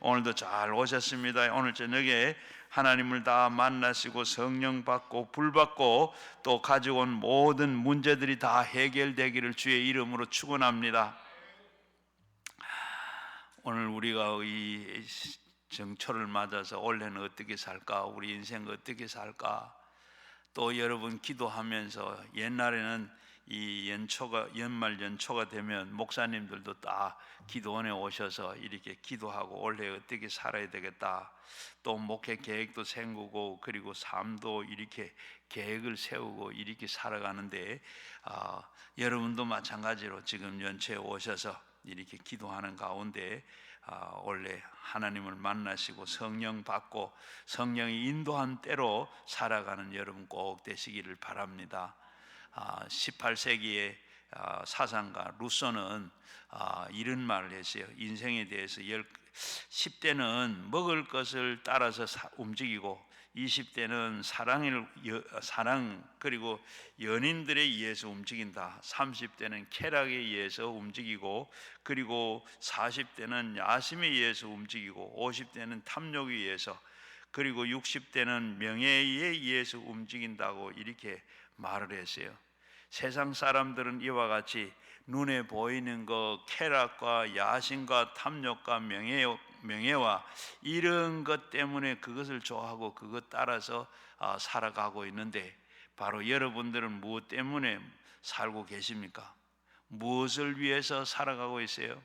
오늘도 잘 오셨습니다. 오늘 저녁에 하나님을 다 만나시고 성령 받고 불 받고 또 가지고 온 모든 문제들이 다 해결되기를 주의 이름으로 축원합니다. 오늘 우리가 이 정초를 맞아서 올해는 어떻게 살까, 우리 인생 어떻게 살까, 또 여러분 기도하면서 옛날에는 이 연말 연초가 되면 목사님들도 다 기도원에 오셔서 이렇게 기도하고 올해 어떻게 살아야 되겠다, 또 목회 계획도 세우고 그리고 삶도 이렇게 계획을 세우고 이렇게 살아가는데 여러분도 마찬가지로 지금 연초에 오셔서 이렇게 기도하는 가운데 원래 하나님을 만나시고 성령 받고 성령이 인도한 때로 살아가는 여러분 꼭 되시기를 바랍니다. 18세기의 사상가 루소는 이런 말을 했어요. 인생에 대해서 10대는 먹을 것을 따라서 움직이고 20대는 사랑 그리고 연인들에 의해서 움직인다. 30대는 쾌락에 의해서 움직이고 그리고 40대는 야심에 의해서 움직이고 50대는 탐욕에 의해서 그리고 60대는 명예에 의해서 움직인다고 이렇게 말을 했어요. 세상 사람들은 이와 같이 눈에 보이는 것, 쾌락과 야심과 탐욕과 명예와 이런 것 때문에 그것을 좋아하고 그것 따라서 살아가고 있는데, 바로 여러분들은 무엇 때문에 살고 계십니까? 무엇을 위해서 살아가고 있어요?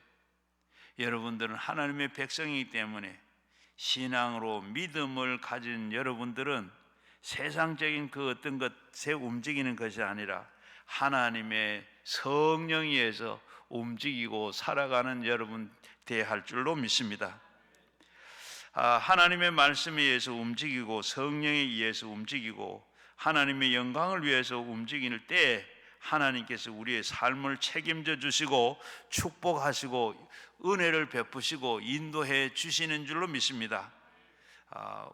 여러분들은 하나님의 백성이기 때문에 신앙으로 믿음을 가진 여러분들은 세상적인 그 어떤 것에 움직이는 것이 아니라 하나님의 성령에 의해서 움직이고 살아가는 여러분 되어야 줄로 믿습니다. 하나님의 말씀에 의해서 움직이고 성령에 의해서 움직이고 하나님의 영광을 위해서 움직이는 때 하나님께서 우리의 삶을 책임져 주시고 축복하시고 은혜를 베푸시고 인도해 주시는 줄로 믿습니다.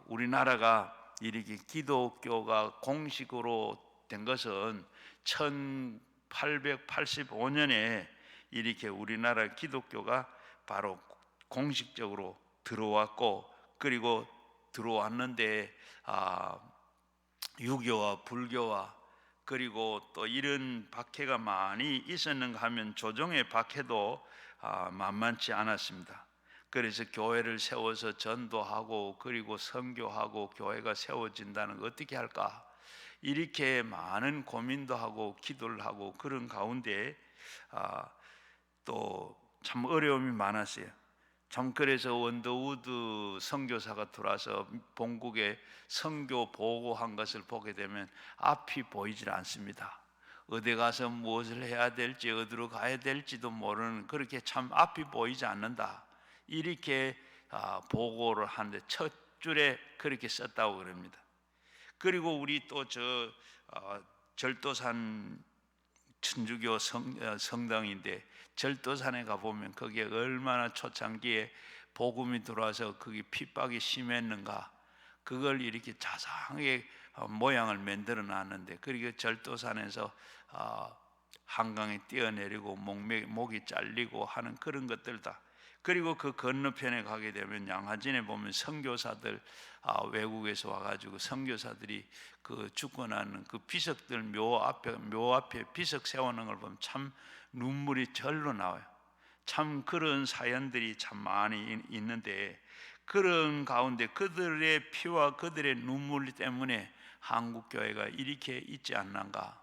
우리나라가 이렇게 기독교가 공식으로 된 것은 1885년에 이렇게 우리나라 기독교가 바로 공식적으로 들어왔고, 그리고 들어왔는데 유교와 불교와 그리고 또 이런 박해가 많이 있었는가 하면 조정의 박해도 만만치 않았습니다. 그래서 교회를 세워서 전도하고 그리고 선교하고 교회가 세워진다는 거 어떻게 할까, 이렇게 많은 고민도 하고 기도를 하고 그런 가운데 또 참 어려움이 많았어요. 참 그래서 원더우드 선교사가 들어와서 본국에 선교 보고한 것을 보게 되면 앞이 보이질 않습니다. 어디 가서 무엇을 해야 될지 어디로 가야 될지도 모르는, 그렇게 참 앞이 보이지 않는다, 이렇게 보고를 하는데 첫 줄에 그렇게 썼다고 그럽니다. 그리고 우리 또 절도산 천주교 성당인데 절도산에 가보면 거기에 얼마나 초창기에 복음이 들어와서 거기 핍박이 심했는가, 그걸 이렇게 자상하게 모양을 만들어 놨는데, 그리고 절도산에서 한강에 뛰어내리고 목이 잘리고 하는 그런 것들 다. 그리고 그 건너편에 가게 되면 양화진에 보면 선교사들 외국에서 와가지고 선교사들이 그 죽고 나는 그 비석들 묘 앞에 비석 세우는 걸 보면 참 눈물이 절로 나와요. 참 그런 사연들이 참 많이 있는데, 그런 가운데 그들의 피와 그들의 눈물 때문에 한국교회가 이렇게 있지 않는가.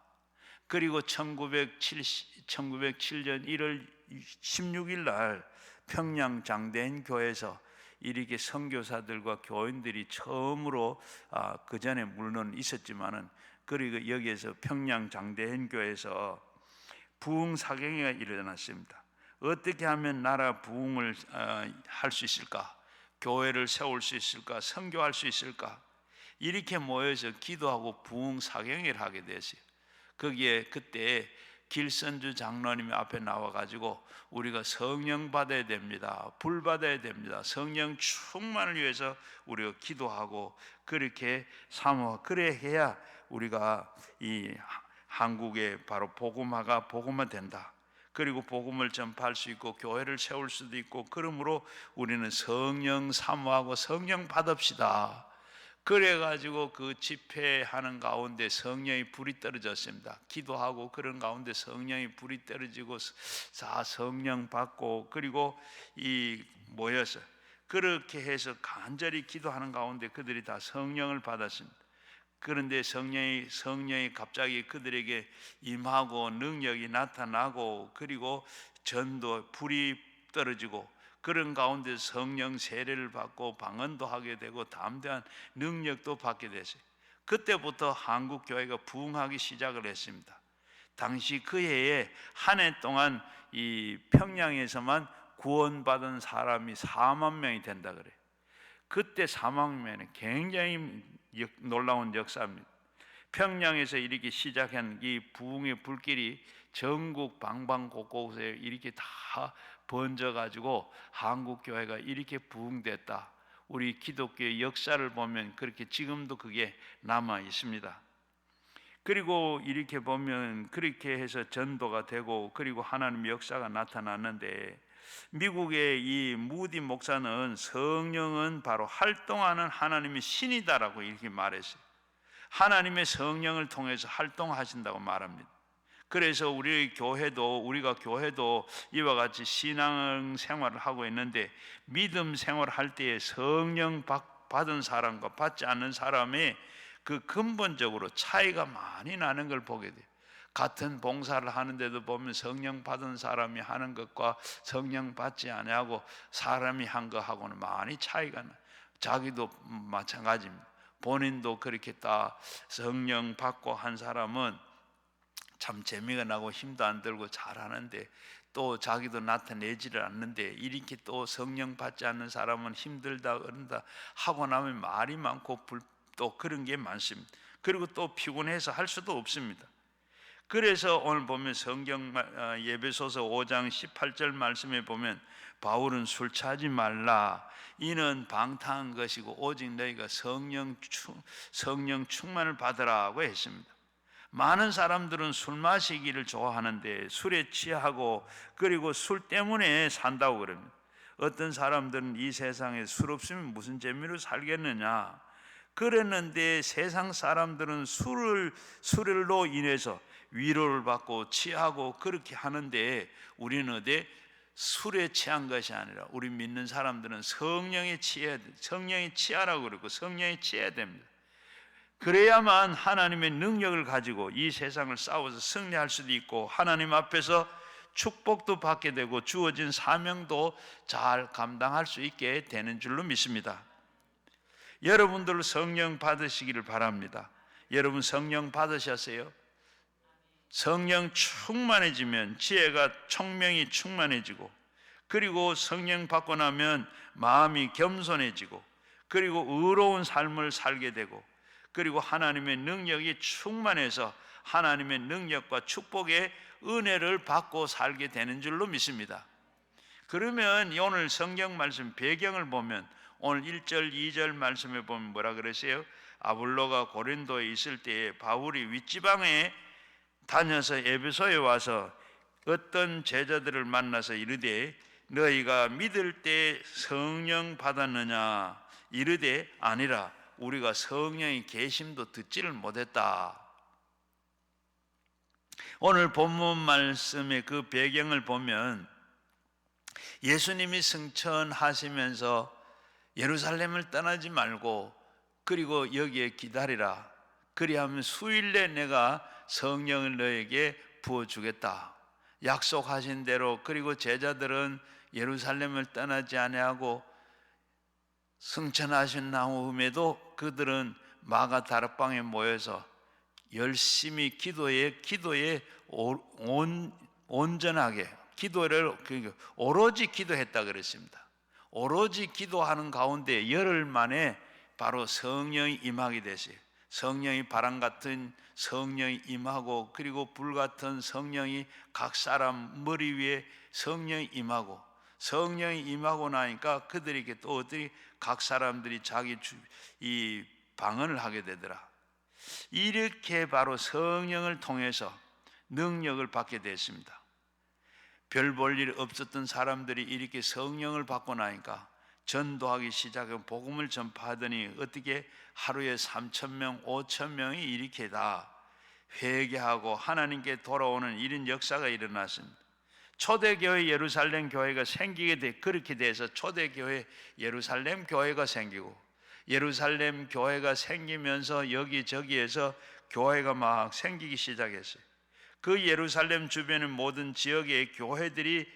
그리고 1907년 1월 16일 날 평양 장대인 교회에서 이렇게 선교사들과 교인들이 처음으로 그 전에 물론 있었지만은, 그리고 여기에서 평양 장대인 교회에서 부흥 사경회가 일어났습니다. 어떻게 하면 나라 부흥을 할 수 있을까? 교회를 세울 수 있을까? 선교할 수 있을까? 이렇게 모여서 기도하고 부흥 사경회를 하게 됐어요. 거기에 그때 길선주 장로님이 앞에 나와가지고 우리가 성령 받아야 됩니다, 불 받아야 됩니다, 성령 충만을 위해서 우리가 기도하고 그렇게 사모하고, 그래 해야 우리가 이 한국에 바로 복음화가 된다. 그리고 복음을 전파할 수 있고 교회를 세울 수도 있고, 그러므로 우리는 성령 사모하고 성령 받읍시다. 그래가지고 그 집회하는 가운데 성령의 불이 떨어졌습니다. 기도하고 그런 가운데 성령의 불이 떨어지고 다 성령 받고, 그리고 이 모여서 그렇게 해서 간절히 기도하는 가운데 그들이 다 성령을 받았습니다. 그런데 성령이 갑자기 그들에게 임하고 능력이 나타나고, 그리고 전도 불이 떨어지고, 그런 가운데 성령 세례를 받고 방언도 하게 되고 담대한 능력도 받게 됐어요. 그때부터 한국 교회가 부흥하기 시작을 했습니다. 당시 그 해에 한 해 동안 이 평양에서만 구원받은 사람이 4만 명이 된다 그래요. 그때 4만 명은 굉장히 놀라운 역사입니다. 평양에서 이렇게 시작한 이 부흥의 불길이 전국 방방곡곡에 이렇게 다 번져가지고 한국 교회가 이렇게 부흥됐다. 우리 기독교의 역사를 보면 그렇게 지금도 그게 남아 있습니다. 그리고 이렇게 보면 그렇게 해서 전도가 되고, 그리고 하나님의 역사가 나타났는데, 미국의 이 무디 목사는 성령은 바로 활동하는 하나님의 신이다라고 이렇게 말했어요. 하나님의 성령을 통해서 활동하신다고 말합니다. 그래서 우리가 교회도 이와 같이 신앙 생활을 하고 있는데, 믿음 생활을 할 때에 성령 받은 사람과 받지 않는 사람의 그 근본적으로 차이가 많이 나는 걸 보게 돼요. 같은 봉사를 하는데도 보면 성령 받은 사람이 하는 것과 성령 받지 아니하고 사람이 한 것하고는 많이 차이가 나요. 자기도 마찬가지입니다. 본인도 그렇게 다 성령 받고 한 사람은 참 재미가 나고 힘도 안 들고 잘하는데, 또 자기도 나타내지를 않는데, 이렇게 또 성령 받지 않는 사람은 힘들다 그런다 하고 나면 말이 많고 또 그런 게 많습니다. 그리고 또 피곤해서 할 수도 없습니다. 그래서 오늘 보면 성경 예배소서 5장 18절 말씀에 보면, 바울은 술 취하지 말라, 이는 방탕한 것이고 오직 너희가 성령 충만을 받으라고 했습니다. 많은 사람들은 술 마시기를 좋아하는데 술에 취하고, 그리고 술 때문에 산다고 그럽니다. 어떤 사람들은 이 세상에 술 없으면 무슨 재미로 살겠느냐 그랬는데, 세상 사람들은 술로 인해서 위로를 받고 취하고 그렇게 하는데, 우리는 어디 술에 취한 것이 아니라 우리 믿는 사람들은 성령에 취하라고 그러고 성령에 취해야 됩니다. 그래야만 하나님의 능력을 가지고 이 세상을 싸워서 승리할 수도 있고, 하나님 앞에서 축복도 받게 되고 주어진 사명도 잘 감당할 수 있게 되는 줄로 믿습니다. 여러분들 성령 받으시기를 바랍니다. 여러분 성령 받으셨어요? 성령 충만해지면 지혜가 총명이 충만해지고, 그리고 성령 받고 나면 마음이 겸손해지고, 그리고 의로운 삶을 살게 되고, 그리고 하나님의 능력이 충만해서 하나님의 능력과 축복의 은혜를 받고 살게 되는 줄로 믿습니다. 그러면 오늘 성경 말씀 배경을 보면, 오늘 1절 2절 말씀에 보면 뭐라 그러세요? 아볼로가 고린도에 있을 때에 바울이 윗지방에 다녀서 에베소에 와서 어떤 제자들을 만나서 이르되, 너희가 믿을 때 성령 받았느냐? 이르되 아니라 우리가 성령의 계심도 듣지를 못했다. 오늘 본문 말씀의 그 배경을 보면, 예수님이 승천하시면서 예루살렘을 떠나지 말고 그리고 여기에 기다리라, 그리하면 수일 내 내가 성령을 너에게 부어주겠다 약속하신 대로, 그리고 제자들은 예루살렘을 떠나지 아니하고 승천하신 나후에도 그들은 마가 다락방에 모여서 열심히 기도에 온전하게 기도를 오로지 기도했다 그랬습니다. 오로지 기도하는 가운데 열흘 만에 바로 성령이 임하게 되세요. 성령이 바람 같은 성령이 임하고, 그리고 불 같은 성령이 각 사람 머리 위에 성령이 임하고, 성령이 임하고 나니까 그들에게 또 어떻게 각 사람들이 이 방언을 하게 되더라. 이렇게 바로 성령을 통해서 능력을 받게 됐습니다. 별 볼 일 없었던 사람들이 이렇게 성령을 받고 나니까 전도하기 시작하고 복음을 전파하더니 어떻게 하루에 3,000명, 5,000명이 이렇게 다 회개하고 하나님께 돌아오는 이런 역사가 일어났습니다. 초대교회 예루살렘 교회가 생기게 돼 그렇게 돼서 초대교회 예루살렘 교회가 생기고 예루살렘 교회가 생기면서 여기저기에서 교회가 막 생기기 시작했어요. 그 예루살렘 주변의 모든 지역에 교회들이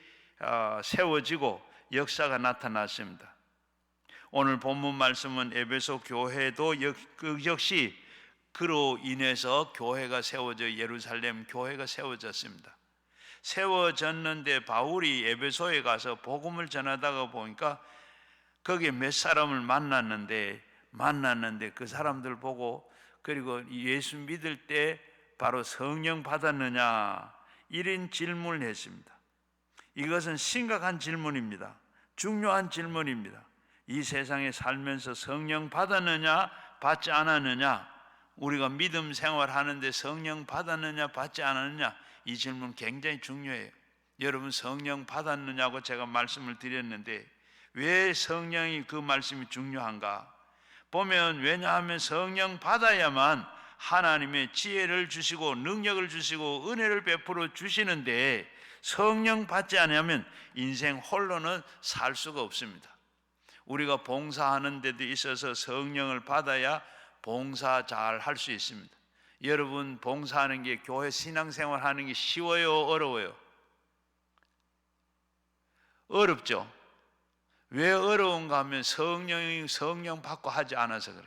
세워지고 역사가 나타났습니다. 오늘 본문 말씀은 에베소 교회도 역시 그로 인해서 교회가 세워져 예루살렘 교회가 세워졌습니다. 세워졌는데 바울이 에베소에 가서 복음을 전하다가 보니까 거기에 몇 사람을 만났는데 그 사람들 보고 그리고 예수 믿을 때 바로 성령 받았느냐 이런 질문을 했습니다. 이것은 심각한 질문입니다. 중요한 질문입니다. 이 세상에 살면서 성령 받았느냐 받지 않았느냐, 우리가 믿음 생활하는데 성령 받았느냐 받지 않았느냐, 이 질문 굉장히 중요해요. 여러분 성령 받았느냐고 제가 말씀을 드렸는데 왜 성령이 그 말씀이 중요한가 보면, 왜냐하면 성령 받아야만 하나님의 지혜를 주시고 능력을 주시고 은혜를 베풀어 주시는데, 성령 받지 않으면 인생 홀로는 살 수가 없습니다. 우리가 봉사하는 데도 있어서 성령을 받아야 봉사 잘 할 수 있습니다. 여러분 봉사하는 게, 교회 신앙생활 하는 게 쉬워요 어려워요? 어렵죠. 왜 어려운가 하면 성령 받고 하지 않아서 그래.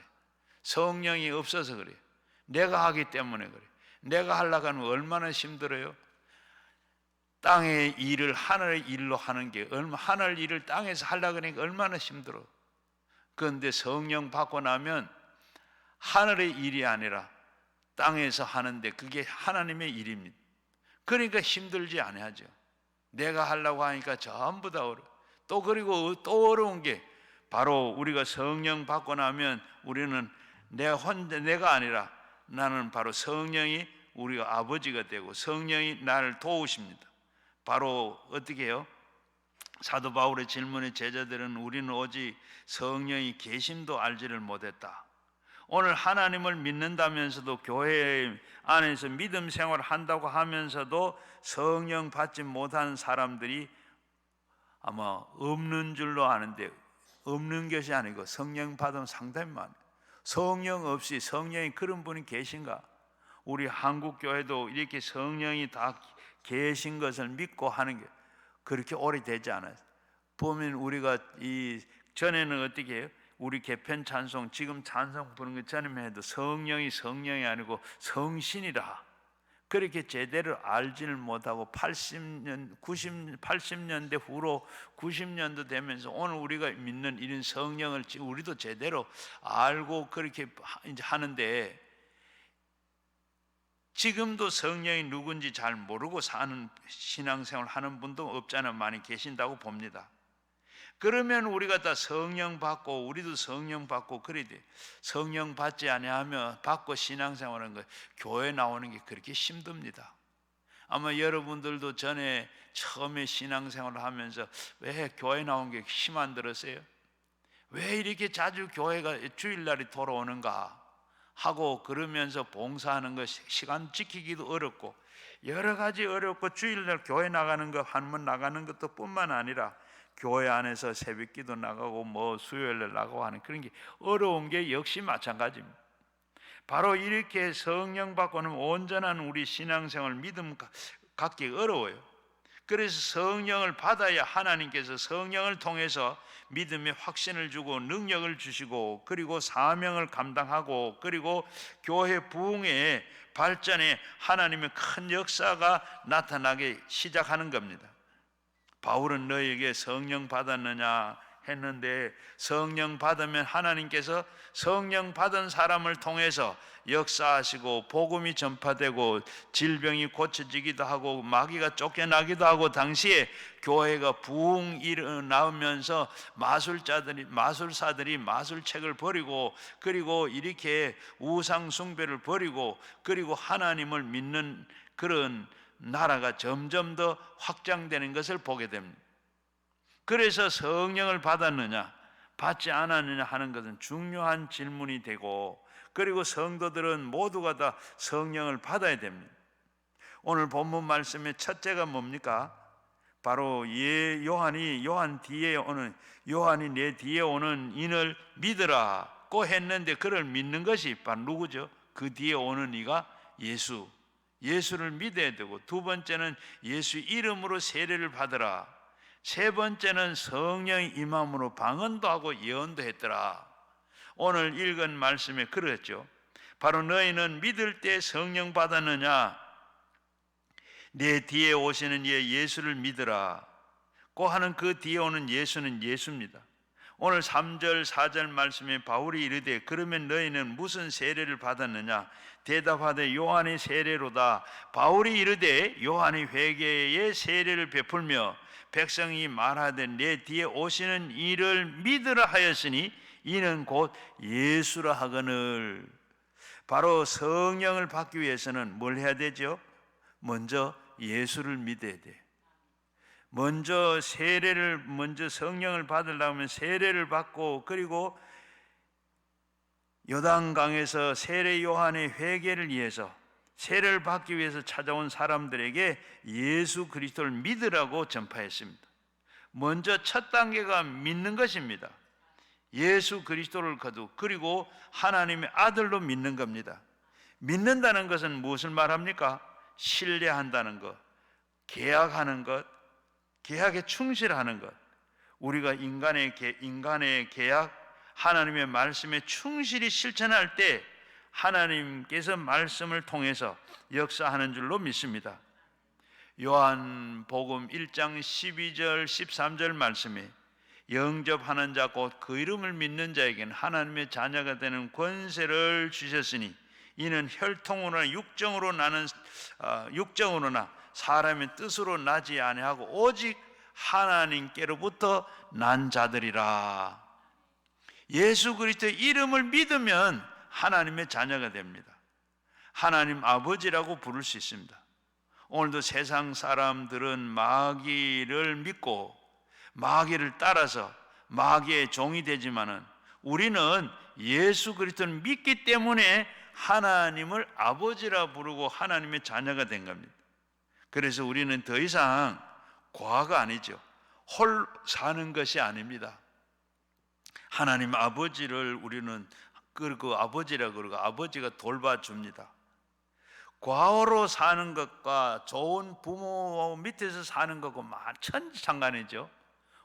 성령이 없어서 그래. 내가 하기 때문에 그래. 내가 하려고 하면 얼마나 힘들어요. 땅의 일을 하늘의 일로 하는 게 하늘 일을 땅에서 하려고 하니까 얼마나 힘들어. 그런데 성령 받고 나면 하늘의 일이 아니라 땅에서 하는데 그게 하나님의 일입니다. 그러니까 힘들지 않아야죠. 내가 하려고 하니까 전부 다 어려워. 또 그리고 또 어려운 게, 바로 우리가 성령 받고 나면 우리는 내가 아니라 나는 바로 성령이 우리가 아버지가 되고 성령이 나를 도우십니다. 바로 어떻게 해요? 사도 바울의 질문에 제자들은 우리는 오직 성령이 계심도 알지를 못했다. 오늘 하나님을 믿는다면서도 교회 안에서 믿음 생활을 한다고 하면서도 성령 받지 못한 사람들이 아마 없는 줄로 아는데, 없는 것이 아니고 성령 받으면 상당히 많아요. 성령 없이, 성령이 그런 분이 계신가? 우리 한국 교회도 이렇게 성령이 다 계신 것을 믿고 하는 게 그렇게 오래되지 않아요. 보면 우리가 이 전에는 어떻게 해요? 우리 개편 찬송, 지금 찬송 부르는 것 전에만 해도 성령이 아니고 성신이라 그렇게 제대로 알지를 못하고 80년대 후로 90년도 되면서 오늘 우리가 믿는 이런 성령을 우리도 제대로 알고 그렇게 이제 하는데, 지금도 성령이 누군지 잘 모르고 사는 신앙생활 하는 분도 없잖아 많이 계신다고 봅니다. 그러면 우리가 다 성령 받고, 우리도 성령 받고 그래야 돼. 성령 받지 아니하면 받고 신앙생활하는 거, 교회 나오는 게 그렇게 힘듭니다. 아마 여러분들도 전에 처음에 신앙생활을 하면서 왜 교회 나온 게 힘 안 들었어요? 왜 이렇게 자주 교회가 주일날이 돌아오는가 하고, 그러면서 봉사하는 것 시간 지키기도 어렵고 여러 가지 어렵고, 주일날 교회 나가는 거 한 번 나가는 것도 뿐만 아니라 교회 안에서 새벽기도 나가고 수요일날 나가고 하는 그런 게 어려운 게 역시 마찬가지입니다. 바로 이렇게 성령 받고는 온전한 우리 신앙생활 믿음 갖기 어려워요. 그래서 성령을 받아야 하나님께서 성령을 통해서 믿음의 확신을 주고 능력을 주시고, 그리고 사명을 감당하고, 그리고 교회 부흥의 발전에 하나님의 큰 역사가 나타나게 시작하는 겁니다. 바울은 너에게 성령 받았느냐 했는데, 성령 받으면 하나님께서 성령 받은 사람을 통해서 역사하시고 복음이 전파되고 질병이 고쳐지기도 하고 마귀가 쫓겨나기도 하고, 당시에 교회가 부흥 일어나면서 마술사들이 마술책을 버리고, 그리고 이렇게 우상 숭배를 버리고, 그리고 하나님을 믿는 그런 나라가 점점 더 확장되는 것을 보게 됩니다. 그래서 성령을 받았느냐 받지 않았느냐 하는 것은 중요한 질문이 되고, 그리고 성도들은 모두가 다 성령을 받아야 됩니다. 오늘 본문 말씀의 첫째가 뭡니까? 바로 요한이 내 뒤에 오는 이를 믿으라고 했는데, 그를 믿는 것이 바로 누구죠? 그 뒤에 오는 이가 예수를 믿어야 되고, 두 번째는 예수 이름으로 세례를 받으라. 세 번째는 성령이 임함으로 방언도 하고 예언도 했더라. 오늘 읽은 말씀에 그랬죠. 바로 너희는 믿을 때 성령 받았느냐? 내 뒤에 오시는 이의 예수를 믿으라 고 하는 그 뒤에 오는 예수는 예수입니다. 오늘 3절 4절 말씀에 바울이 이르되 그러면 너희는 무슨 세례를 받았느냐? 대답하되 요한의 세례로다. 바울이 이르되 요한이 회개의 세례를 베풀며 백성이 말하되 내 뒤에 오시는 이를 믿으라 하였으니 이는 곧 예수라 하거늘. 바로 성령을 받기 위해서는 뭘 해야 되죠? 먼저 예수를 믿어야 돼. 먼저 성령을 받으려면 세례를 받고, 그리고 요단강에서 세례 요한의 회개를 위해서 세례를 받기 위해서 찾아온 사람들에게 예수 그리스도를 믿으라고 전파했습니다. 먼저 첫 단계가 믿는 것입니다. 예수 그리스도를 거듭, 그리고 하나님의 아들로 믿는 겁니다. 믿는다는 것은 무엇을 말합니까? 신뢰한다는 것, 계약하는 것, 계약에 충실하는 것. 우리가 인간의 계약, 하나님의 말씀에 충실히 실천할 때 하나님께서 말씀을 통해서 역사하는 줄로 믿습니다. 요한복음 1장 12절 13절 말씀에 영접하는 자 곧 그 이름을 믿는 자에게는 하나님의 자녀가 되는 권세를 주셨으니 이는 혈통으로나 육정으로나 사람의 뜻으로 나지 아니하고 오직 하나님께로부터 난 자들이라. 예수 그리스도의 이름을 믿으면 하나님의 자녀가 됩니다. 하나님 아버지라고 부를 수 있습니다. 오늘도 세상 사람들은 마귀를 믿고 마귀를 따라서 마귀의 종이 되지만은 우리는 예수 그리스도를 믿기 때문에 하나님을 아버지라 부르고 하나님의 자녀가 된 겁니다. 그래서 우리는 더 이상 과가 아니죠. 홀 사는 것이 아닙니다. 하나님 아버지를 우리는 그 아버지라 그러고 아버지가 돌봐줍니다. 과거로 사는 것과 좋은 부모 밑에서 사는 것과 천지상관이죠.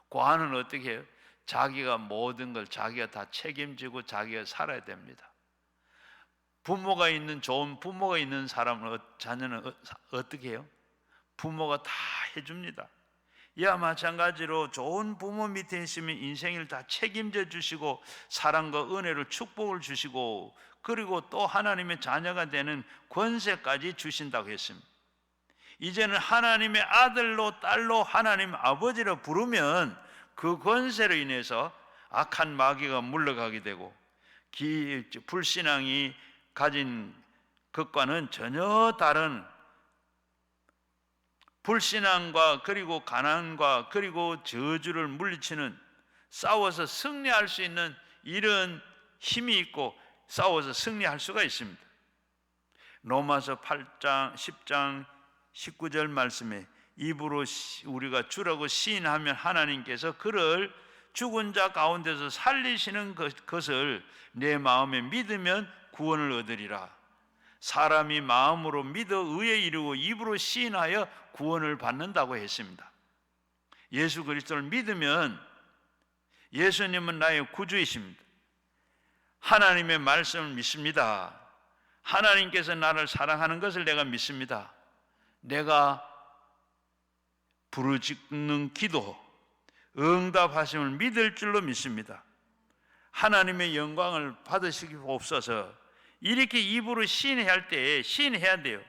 과는 어떻게 해요? 자기가 모든 걸 자기가 다 책임지고 자기가 살아야 됩니다. 좋은 부모가 있는 사람은 자녀는 어떻게 해요? 부모가 다 해줍니다. 이와 마찬가지로 좋은 부모 밑에 있으면 인생을 다 책임져 주시고 사랑과 은혜를 축복을 주시고, 그리고 또 하나님의 자녀가 되는 권세까지 주신다고 했습니다. 이제는 하나님의 아들로 딸로 하나님 아버지로 부르면 그 권세로 인해서 악한 마귀가 물러가게 되고 불신앙이 가진 것과는 전혀 다른 불신앙과 그리고 가난과 그리고 저주를 물리치는, 싸워서 승리할 수 있는 이런 힘이 있고 싸워서 승리할 수가 있습니다. 로마서 8장 10장 19절 말씀에 입으로 우리가 주라고 시인하면 하나님께서 그를 죽은 자 가운데서 살리시는 것을 내 마음에 믿으면 구원을 얻으리라. 사람이 마음으로 믿어 의에 이르고 입으로 시인하여 구원을 받는다고 했습니다. 예수 그리스도를 믿으면 예수님은 나의 구주이십니다. 하나님의 말씀을 믿습니다. 하나님께서 나를 사랑하는 것을 내가 믿습니다. 내가 부르짖는 기도, 응답하심을 믿을 줄로 믿습니다. 하나님의 영광을 받으시옵소서. 이렇게 입으로 시인해야 돼요.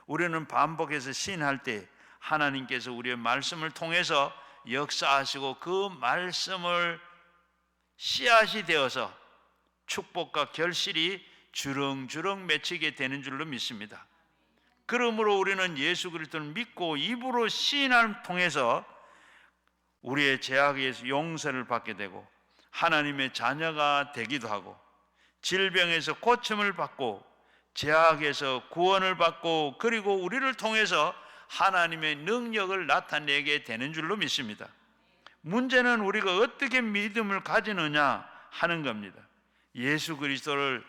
우리는 반복해서 시인할 때 하나님께서 우리의 말씀을 통해서 역사하시고 그 말씀을 씨앗이 되어서 축복과 결실이 주렁주렁 맺히게 되는 줄로 믿습니다. 그러므로 우리는 예수 그리스도를 믿고 입으로 시인함을 통해서 우리의 죄악에서 용서를 받게 되고 하나님의 자녀가 되기도 하고 질병에서 고침을 받고 죄악에서 구원을 받고 그리고 우리를 통해서 하나님의 능력을 나타내게 되는 줄로 믿습니다. 문제는 우리가 어떻게 믿음을 가지느냐 하는 겁니다. 예수 그리스도를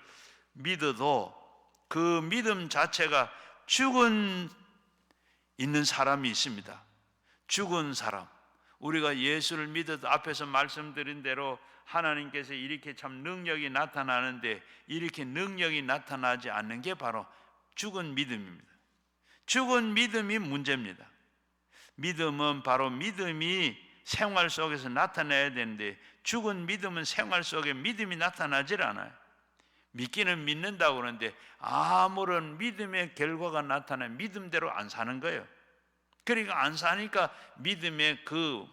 믿어도 그 믿음 자체가 죽은 있는 사람이 있습니다. 죽은 사람. 우리가 예수를 믿어도 앞에서 말씀드린 대로 하나님께서 이렇게 참 능력이 나타나는데 이렇게 능력이 나타나지 않는 게 바로 죽은 믿음입니다. 죽은 믿음이 문제입니다. 믿음은 바로 믿음이 생활 속에서 나타나야 되는데 죽은 믿음은 생활 속에 믿음이 나타나질 않아요. 믿기는 믿는다고 그러는데 아무런 믿음의 결과가 나타나면 믿음대로 안 사는 거예요. 그러니까 안 사니까 믿음의 그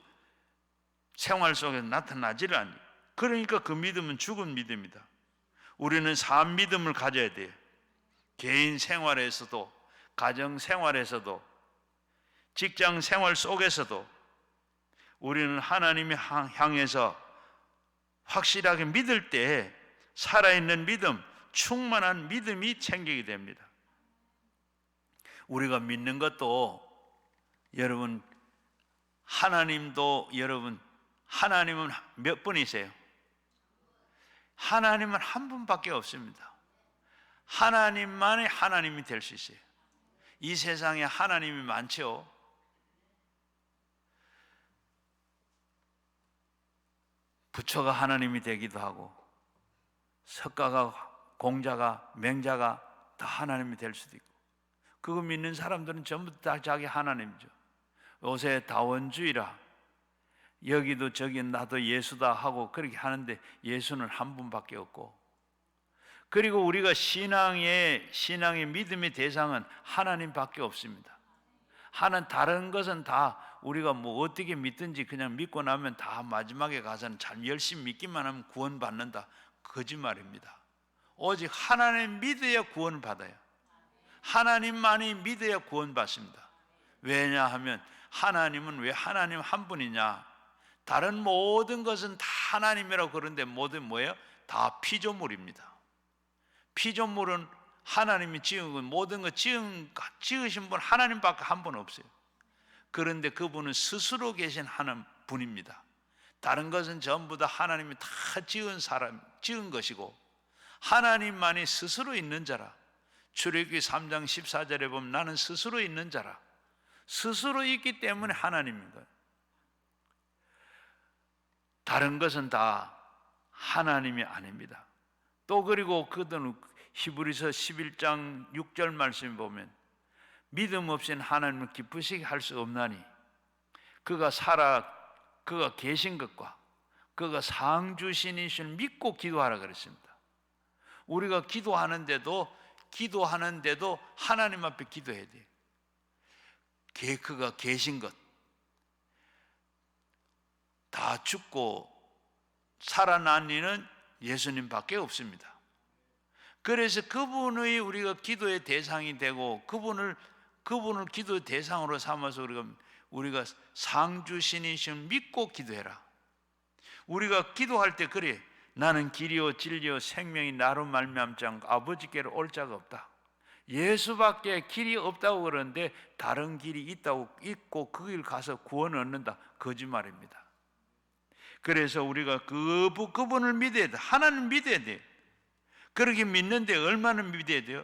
생활 속에 나타나질 않아요. 그러니까 그 믿음은 죽은 믿음이다. 우리는 산 믿음을 가져야 돼요. 개인 생활에서도 가정 생활에서도 직장 생활 속에서도 우리는 하나님을 향해서 확실하게 믿을 때 살아있는 믿음, 충만한 믿음이 생기게 됩니다. 우리가 믿는 것도 여러분 하나님도 여러분 하나님은 몇 분이세요? 하나님은 한 분밖에 없습니다. 하나님만이 하나님이 될 수 있어요. 이 세상에 하나님이 많죠. 부처가 하나님이 되기도 하고 석가가 공자가 맹자가 다 하나님이 될 수도 있고 그거 믿는 사람들은 전부 다 자기 하나님이죠. 요새 다원주의라 여기도 저기 나도 예수다 하고 그렇게 하는데 예수는 한 분밖에 없고 그리고 우리가 신앙의 믿음의 대상은 하나님밖에 없습니다. 다른 것은 다 우리가 뭐 어떻게 믿든지 그냥 믿고 나면 다 마지막에 가서는 잘 열심히 믿기만 하면 구원받는다. 거짓말입니다. 오직 하나님 믿어야 구원받아요. 하나님만이 믿어야 구원받습니다. 왜냐하면 하나님은 왜 하나님 한 분이냐? 다른 모든 것은 다 하나님이라고 그러는데 모든 뭐예요? 다 피조물입니다. 피조물은 하나님이 지은 건 모든 것 지으신 분 하나님밖에 한 분 없어요. 그런데 그분은 스스로 계신 하나님 분입니다. 다른 것은 전부 다 하나님이 다 지은 것이고 하나님만이 스스로 있는 자라. 출애굽기 3장 14절에 보면 나는 스스로 있는 자라. 스스로 있기 때문에 하나님인 거예요. 다른 것은 다 하나님이 아닙니다. 또 그리고 그들은 히브리서 11장 6절 말씀에 보면 믿음 없이는 하나님을 기쁘시게 할 수 없나니 그가 계신 것과 그가 상 주신이실 믿고 기도하라 그랬습니다. 우리가 기도하는데도 하나님 앞에 기도해야 돼요. 그가 계신 것 다 죽고 살아난 이는 예수님밖에 없습니다. 그래서 그분의 우리가 기도의 대상이 되고 그분을 기도의 대상으로 삼아서 우리가 상주신이심 믿고 기도해라. 우리가 기도할 때 그래 나는 길이요 진리요 생명이 나로 말미암지 않고 아버지께로 올 자가 없다. 예수밖에 길이 없다고 그러는데 다른 길이 있고 그 길 가서 구원을 얻는다. 거짓말입니다. 그래서 우리가 그분을 믿어야 돼. 하나님 믿어야 돼. 그렇게 믿는데 얼마나 믿어야 돼요?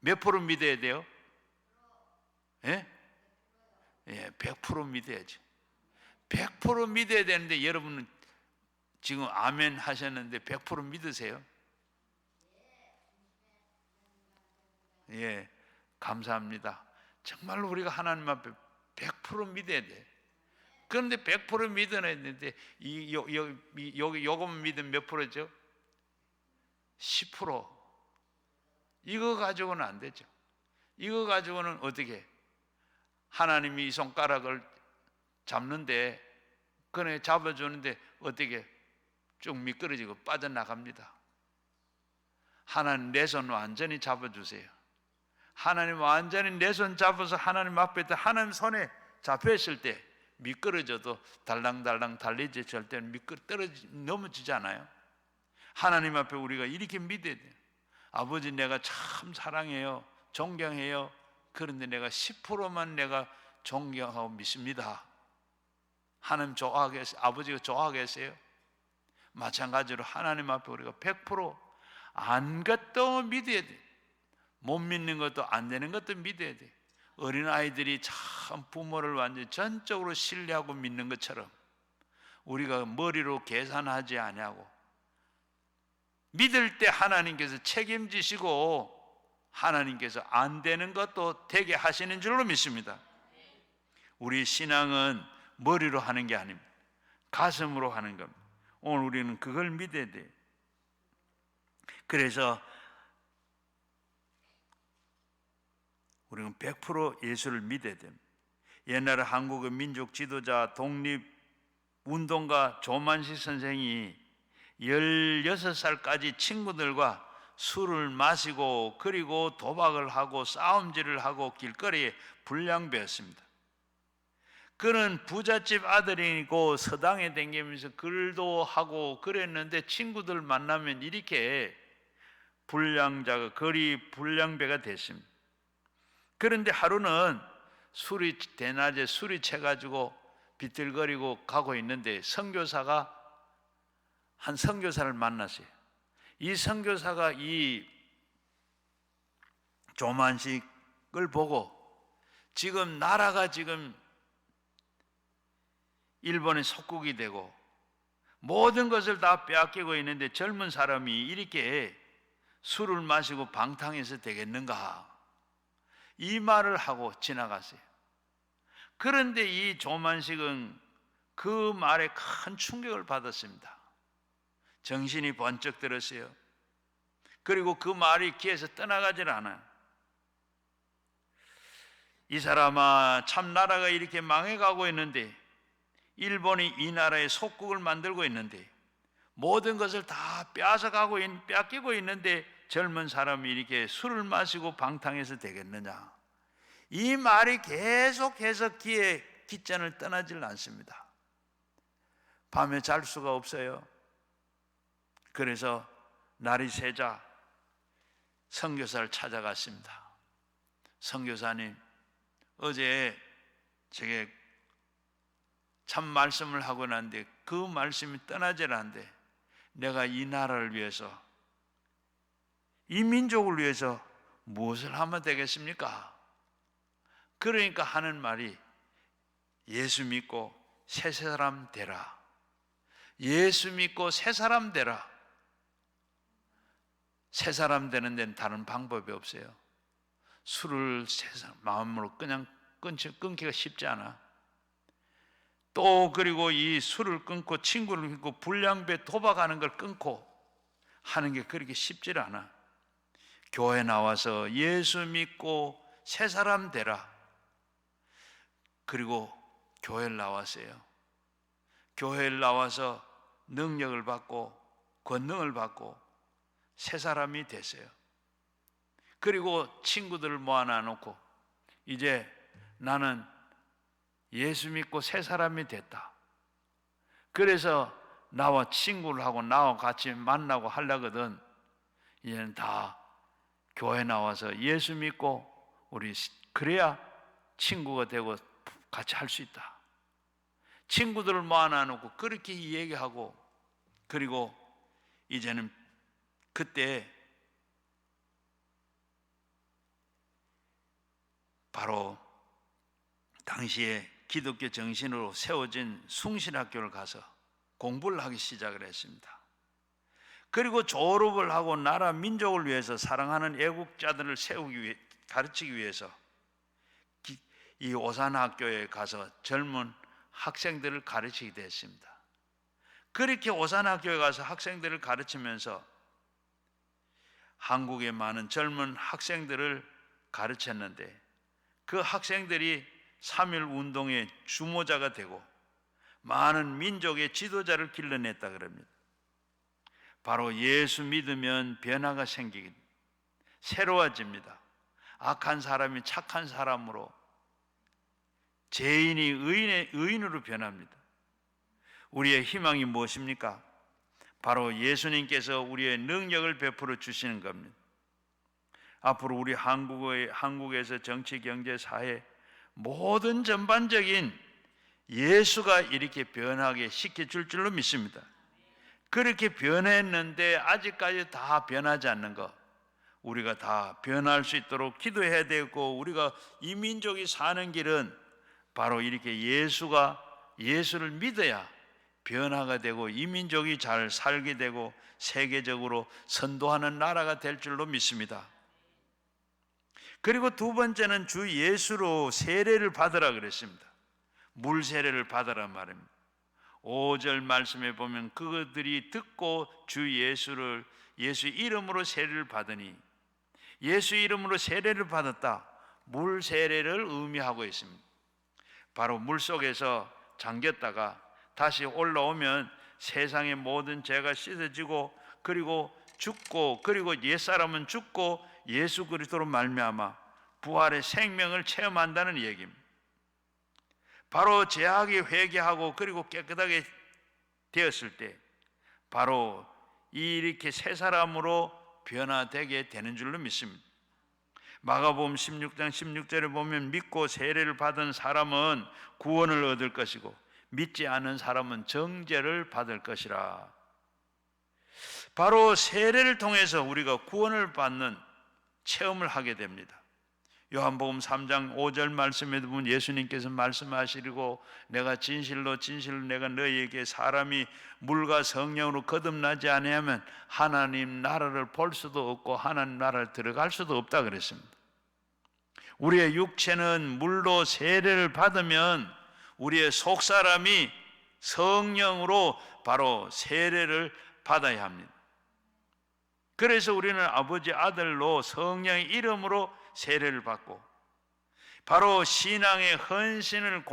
몇 프로 믿어야 돼요? 예? 100% 믿어야지. 100% 믿어야 되는데 여러분은 지금 아멘 하셨는데 100% 믿으세요? 예, 감사합니다. 정말로 우리가 하나님 앞에 100% 믿어야 돼. 그런데 100% 믿어야 되는데 요것만 믿으면 몇 프로죠? 10%. 이거 가지고는 안 되죠. 이거 가지고는 어떻게? 하나님이 이 손가락을 잡는데 그네 잡아주는데 어떻게? 쭉 미끄러지고 빠져나갑니다. 하나님 내 손 완전히 잡아주세요. 하나님 완전히 내 손 잡아서 하나님 앞에 하나님 손에 잡혀 있을 때 미끄러져도 달랑달랑 달리지 절대 넘어지지 않아요. 하나님 앞에 우리가 이렇게 믿어야 돼요. 아버지, 내가 참 사랑해요, 존경해요. 그런데 내가 10%만 내가 존경하고 믿습니다. 하나님 좋아하겠어요? 아버지가 좋아하겠어요? 마찬가지로 하나님 앞에 우리가 100% 안 것도 믿어야 돼. 못 믿는 것도 안 되는 것도 믿어야 돼. 어린아이들이 참 부모를 완전히 전적으로 신뢰하고 믿는 것처럼 우리가 머리로 계산하지 아니하고 믿을 때 하나님께서 책임지시고 하나님께서 안 되는 것도 되게 하시는 줄로 믿습니다. 우리 신앙은 머리로 하는 게 아닙니다. 가슴으로 하는 겁니다. 오늘 우리는 그걸 믿어야 돼요. 그래서 우리는 100% 예수를 믿어야 됩니다. 옛날에 한국의 민족 지도자 독립운동가 조만식 선생이 16살까지 친구들과 술을 마시고 그리고 도박을 하고 싸움질을 하고 길거리에 불량배였습니다. 그는 부잣집 아들이고 서당에 다니면서 글도 하고 그랬는데 친구들 만나면 이렇게 불량자가 거리 불량배가 됐습니다. 그런데 하루는 대낮에 술이 채가지고 비틀거리고 가고 있는데 한 선교사를 만났어요. 이 선교사가 이 조만식을 보고 지금 나라가 지금 일본의 속국이 되고 모든 것을 다 빼앗기고 있는데 젊은 사람이 이렇게 술을 마시고 방탕해서 되겠는가? 이 말을 하고 지나갔어요. 그런데 이 조만식은 그 말에 큰 충격을 받았습니다. 정신이 번쩍 들었어요. 그리고 그 말이 귀에서 떠나가질 않아요. 이 사람아, 참 나라가 이렇게 망해가고 있는데 일본이 이 나라의 속국을 만들고 있는데 모든 것을 다 빼앗기고 있는데 젊은 사람이 이렇게 술을 마시고 방탕해서 되겠느냐? 이 말이 계속해서 귀에 깃전을 떠나질 않습니다. 밤에 잘 수가 없어요. 그래서 날이 새자 선교사를 찾아갔습니다. 선교사님, 어제 제게 참 말씀을 하고 났는데 그 말씀이 떠나질 않는데 내가 이 나라를 위해서, 이 민족을 위해서 무엇을 하면 되겠습니까? 그러니까 하는 말이 예수 믿고 새 사람 되라. 예수 믿고 새 사람 되라. 새 사람 되는 데는 다른 방법이 없어요. 술을 마음으로 그냥 끊기가 쉽지 않아. 또 그리고 이 술을 끊고 친구를 끊고 불량배 도박하는 걸 끊고 하는 게 그렇게 쉽지 않아. 교회 나와서 예수 믿고 새 사람 되라. 그리고 교회를 나왔어요. 교회를 나와서 능력을 받고 권능을 받고 새 사람이 됐어요. 그리고 친구들을 모아놔 놓고 이제 나는 예수 믿고 새 사람이 됐다. 그래서 나와 친구를 하고 나와 같이 만나고 하려거든. 이제는 다 교회 나와서 예수 믿고 우리 그래야 친구가 되고 같이 할 수 있다. 친구들을 모아놔 놓고 그렇게 얘기하고, 그리고 이제는 그때 바로 당시에 기독교 정신으로 세워진 숭신학교를 가서 공부를 하기 시작을 했습니다. 그리고 졸업을 하고 나라 민족을 위해서 사랑하는 애국자들을 가르치기 위해서 이 오산학교에 가서 젊은 학생들을 가르치게 됐습니다. 그렇게 오산학교에 가서 학생들을 가르치면서 한국의 많은 젊은 학생들을 가르쳤는데 그 학생들이 3.1 운동의 주모자가 되고 많은 민족의 지도자를 길러냈다 그럽니다. 바로 예수 믿으면 변화가 생기기, 새로워집니다. 악한 사람이 착한 사람으로, 죄인이 의인으로 변합니다. 우리의 희망이 무엇입니까? 바로 예수님께서 우리의 능력을 베풀어 주시는 겁니다. 앞으로 우리 한국에서 정치, 경제, 사회 모든 전반적인 예수가 이렇게 변하게 시켜줄 줄로 믿습니다. 그렇게 변했는데 아직까지 다 변하지 않는 것, 우리가 다 변할 수 있도록 기도해야 되고, 우리가 이 민족이 사는 길은 바로 이렇게 예수를 믿어야 변화가 되고 이 민족이 잘 살게 되고 세계적으로 선도하는 나라가 될 줄로 믿습니다. 그리고 두 번째는 주 예수로 세례를 받으라 그랬습니다. 물 세례를 받으라 말입니다. 5절 말씀에 보면 그들이 듣고 주 예수 이름으로 세례를 받으니, 예수 이름으로 세례를 받았다, 물 세례를 의미하고 있습니다. 바로 물속에서 잠겼다가 다시 올라오면 세상의 모든 죄가 씻어지고, 그리고 죽고, 그리고 옛사람은 죽고 예수 그리스도로 말미암아 부활의 생명을 체험한다는 얘기입니다. 바로 죄악이 회개하고 그리고 깨끗하게 되었을 때 바로 이렇게 새 사람으로 변화되게 되는 줄로 믿습니다. 마가복음 16장 16절에 보면 믿고 세례를 받은 사람은 구원을 얻을 것이고 믿지 않은 사람은 정죄를 받을 것이라. 바로 세례를 통해서 우리가 구원을 받는 체험을 하게 됩니다. 요한복음 3장 5절 말씀에 보면 예수님께서 말씀하시고, 내가 진실로 내가 너희에게 사람이 물과 성령으로 거듭나지 아니하면 하나님 나라를 볼 수도 없고 하나님 나라를 들어갈 수도 없다 그랬습니다. 우리의 육체는 물로 세례를 받으면 우리의 속사람이 성령으로 바로 세례를 받아야 합니다. 그래서 우리는 아버지 아들로 성령의 이름으로 세례를 받고, 바로 신앙의 헌신을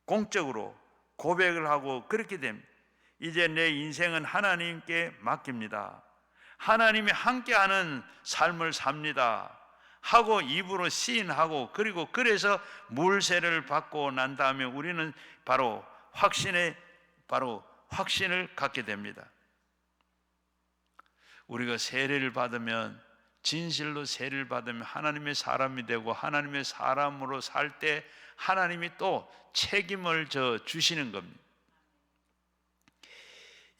공적으로 고백을 하고 그렇게 됩니다. 이제 내 인생은 하나님께 맡깁니다, 하나님이 함께하는 삶을 삽니다 하고 입으로 시인하고, 그리고 그래서 물세례를 받고 난 다음에 우리는 바로 확신을 갖게 됩니다. 우리가 세례를 받으면, 진실로 세례를 받으면 하나님의 사람이 되고 하나님의 사람으로 살 때 하나님이 또 책임을 주시는 겁니다.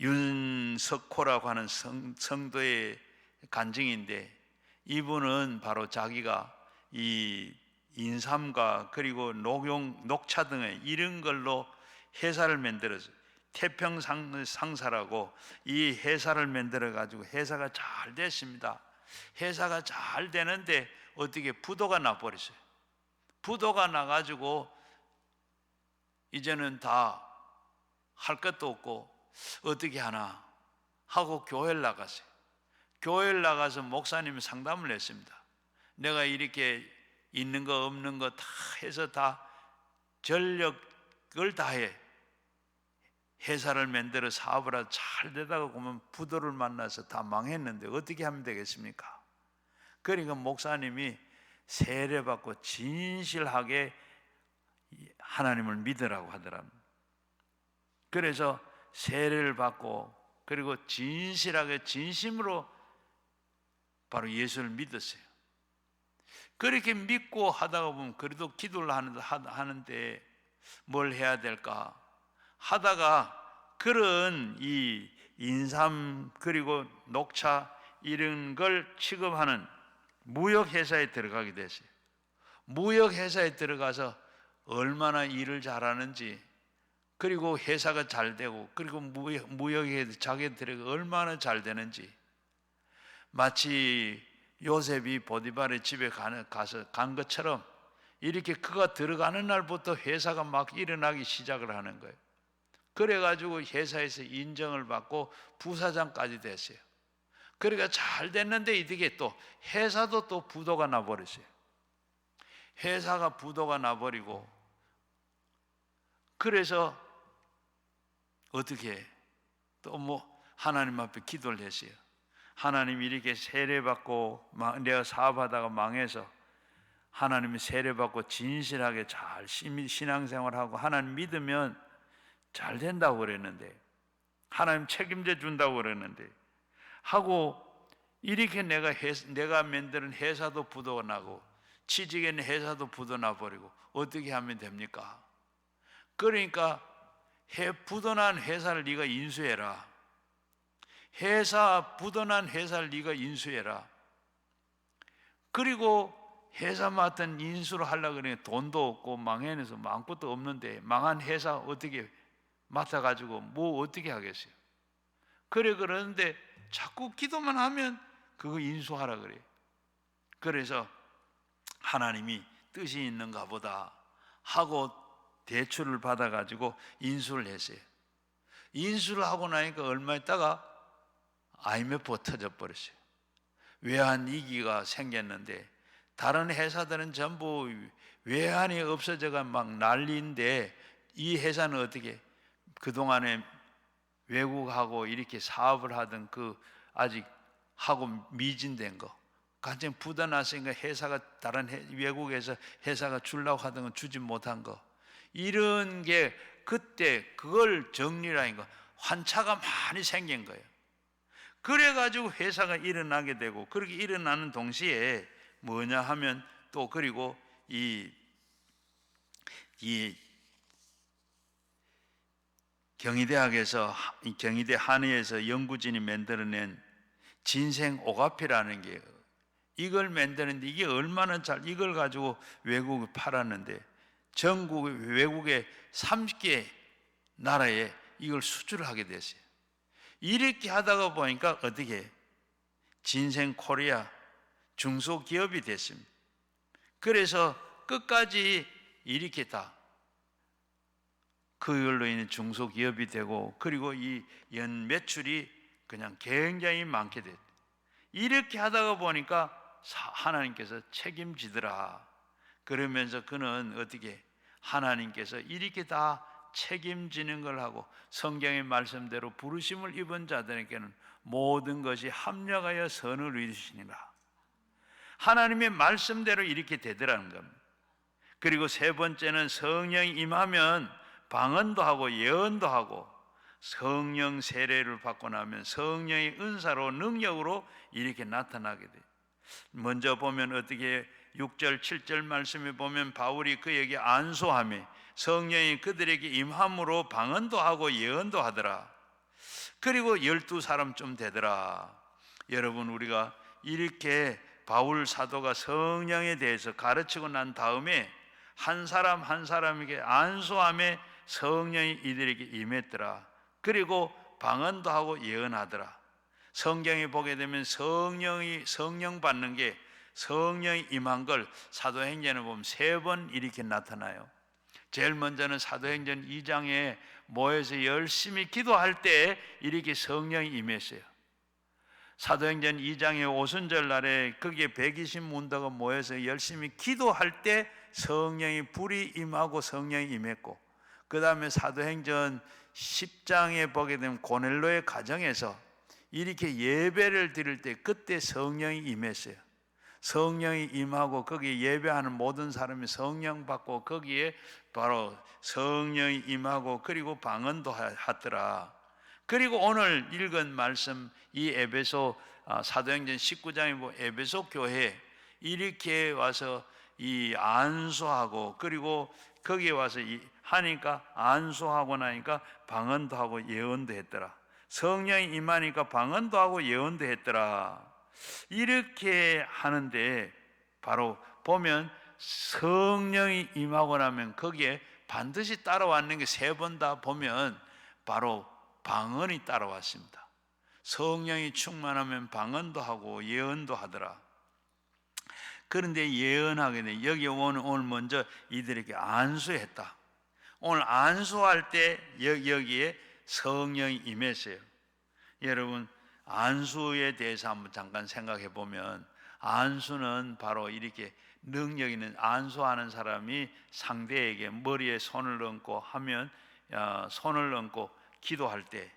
윤석호라고 하는 성도의 간증인데, 이분은 바로 자기가 이 인삼과 그리고 녹차 등의 이런 걸로 회사를 만들어서 태평상사라고 이 회사를 만들어 가지고 회사가 잘 됐습니다. 회사가 잘 되는데 어떻게 부도가 나버렸어요. 부도가 나가지고 이제는 다 할 것도 없고 어떻게 하나 하고 교회를 나갔어요. 교회를 나가서 목사님이 상담을 했습니다. 내가 이렇게 있는 거 없는 거 다 해서 다 전력을 다해 회사를 만들어 사업을 하다 잘 되다가 보면 부도를 만나서 다 망했는데 어떻게 하면 되겠습니까? 그러니까 목사님이 세례받고 진실하게 하나님을 믿으라고 하더랍니다. 그래서 세례를 받고 그리고 진실하게 진심으로 바로 예수를 믿었어요. 그렇게 믿고 하다가 보면 그래도 기도를 하는데 뭘 해야 될까 하다가 그런 이 인삼 그리고 녹차 이런 걸 취급하는 무역회사에 들어가게 됐어요. 무역회사에 들어가서 얼마나 일을 잘하는지, 그리고 회사가 잘 되고, 그리고 무역에 자기가 들어가 얼마나 잘 되는지, 마치 요셉이 보디발의 집에 간 것처럼 이렇게 그가 들어가는 날부터 회사가 막 일어나기 시작을 하는 거예요. 그래가지고 회사에서 인정을 받고 부사장까지 됐어요. 그러니까 잘 됐는데 이게 또 회사도 또 부도가 나버렸어요. 회사가 부도가 나버리고, 그래서 어떻게 또 하나님 앞에 기도를 했어요. 하나님이 이렇게 세례받고 내가 사업하다가 망해서 하나님이 세례받고 진실하게 잘 신앙생활하고 하나님 믿으면 잘 된다고 그랬는데, 하나님 책임져 준다고 그랬는데 하고 이렇게 내가 만드는 회사도 부도나고 취직에 있는 회사도 부도나 버리고 어떻게 하면 됩니까? 그러니까 부도난 회사를 네가 인수해라. 부도난 회사를 네가 인수해라. 그리고 회사 맡은 인수를 하려고 그러니 돈도 없고 망해내서 아무것도 없는데 망한 회사 어떻게 맡아가지고 뭐 어떻게 하겠어요? 그러는데 자꾸 기도만 하면 그거 인수하라 그래요. 그래서 하나님이 뜻이 있는가 보다 하고 대출을 받아가지고 인수를 했어요. 인수를 하고 나니까 얼마 있다가 IMF가 터져버렸어요. 외환위기가 생겼는데 다른 회사들은 전부 외환이 없어져가 막 난리인데 이 회사는 어떻게 그동안에 외국하고 이렇게 사업을 하던 그 아직 하고 미진된 거 완전 부도났으니까 회사가 다른 외국에서 회사가 주려고 하던 건 주지 못한 거, 이런 게 그때 그걸 정리라니까 환차가 많이 생긴 거예요. 그래가지고 회사가 일어나게 되고, 그렇게 일어나는 동시에 뭐냐 하면 또 그리고 이 경희대학에서 경희대 한의에서 연구진이 만들어낸 진생 오가피라는 게, 이걸 만드는데 이게 얼마나 이걸 가지고 외국에 팔았는데 전국 외국의 30개 나라에 이걸 수출을 하게 됐어요. 이렇게 하다가 보니까 어떻게 진생 코리아 중소기업이 됐습니다. 그래서 끝까지 이렇게 다 그걸로 인해 중소기업이 되고, 그리고 이 연 매출이 그냥 굉장히 많게 됐어요. 이렇게 하다가 보니까 하나님께서 책임지더라. 그러면서 그는 어떻게 하나님께서 이렇게 다 책임지는 걸 하고 성경의 말씀대로 부르심을 입은 자들에게는 모든 것이 합력하여 선을 이루시니라. 하나님의 말씀대로 이렇게 되더라는 겁니다. 그리고 세 번째는 성령이 임하면 방언도 하고 예언도 하고, 성령 세례를 받고 나면 성령의 은사로 능력으로 이렇게 나타나게 돼요. 먼저 보면 어떻게 6절 7절 말씀에 보면 바울이 그에게 안수하며 성령이 그들에게 임함으로 방언도 하고 예언도 하더라. 그리고 12사람쯤 되더라. 여러분, 우리가 이렇게 바울 사도가 성령에 대해서 가르치고 난 다음에 한 사람 한 사람에게 안수하며 성령이 이들에게 임했더라. 그리고 방언도 하고 예언하더라. 성경에 보게 되면 성령 받는 게, 성령이 임한 걸 사도행전에 보면 3번 이렇게 나타나요. 제일 먼저는 사도행전 2장에 모여서 열심히 기도할 때 이렇게 성령이 임했어요. 사도행전 2장의 오순절 날에 거기에 120문도가 모여서 열심히 기도할 때 성령이 불이 임하고 성령이 임했고, 그 다음에 사도행전 10장에 보게 되면 고넬로의 가정에서 이렇게 예배를 드릴 때 그때 성령이 임했어요. 성령이 임하고 거기에 예배하는 모든 사람이 성령 받고 거기에 바로 성령이 임하고 그리고 방언도 하더라. 그리고 오늘 읽은 말씀 이 에베소 사도행전 19장에 보면 에베소 교회 이렇게 와서 이 안수하고, 그리고 거기에 와서 하니까 안수하고 나니까 방언도 하고 예언도 했더라. 성령이 임하니까 방언도 하고 예언도 했더라. 이렇게 하는데 바로 보면 성령이 임하고 나면 거기에 반드시 따라왔는 게 3번 다 보면 바로 방언이 따라왔습니다. 성령이 충만하면 방언도 하고 예언도 하더라. 그런데 예언하게 돼. 여기 오늘 먼저 이들에게 안수했다. 오늘 안수할 때 여기에 성령이 임했어요. 여러분, 안수에 대해서 한번 잠깐 생각해 보면, 안수는 바로 이렇게 능력 있는, 안수하는 사람이 상대에게 머리에 손을 얹고 하면 손을 얹고 기도할 때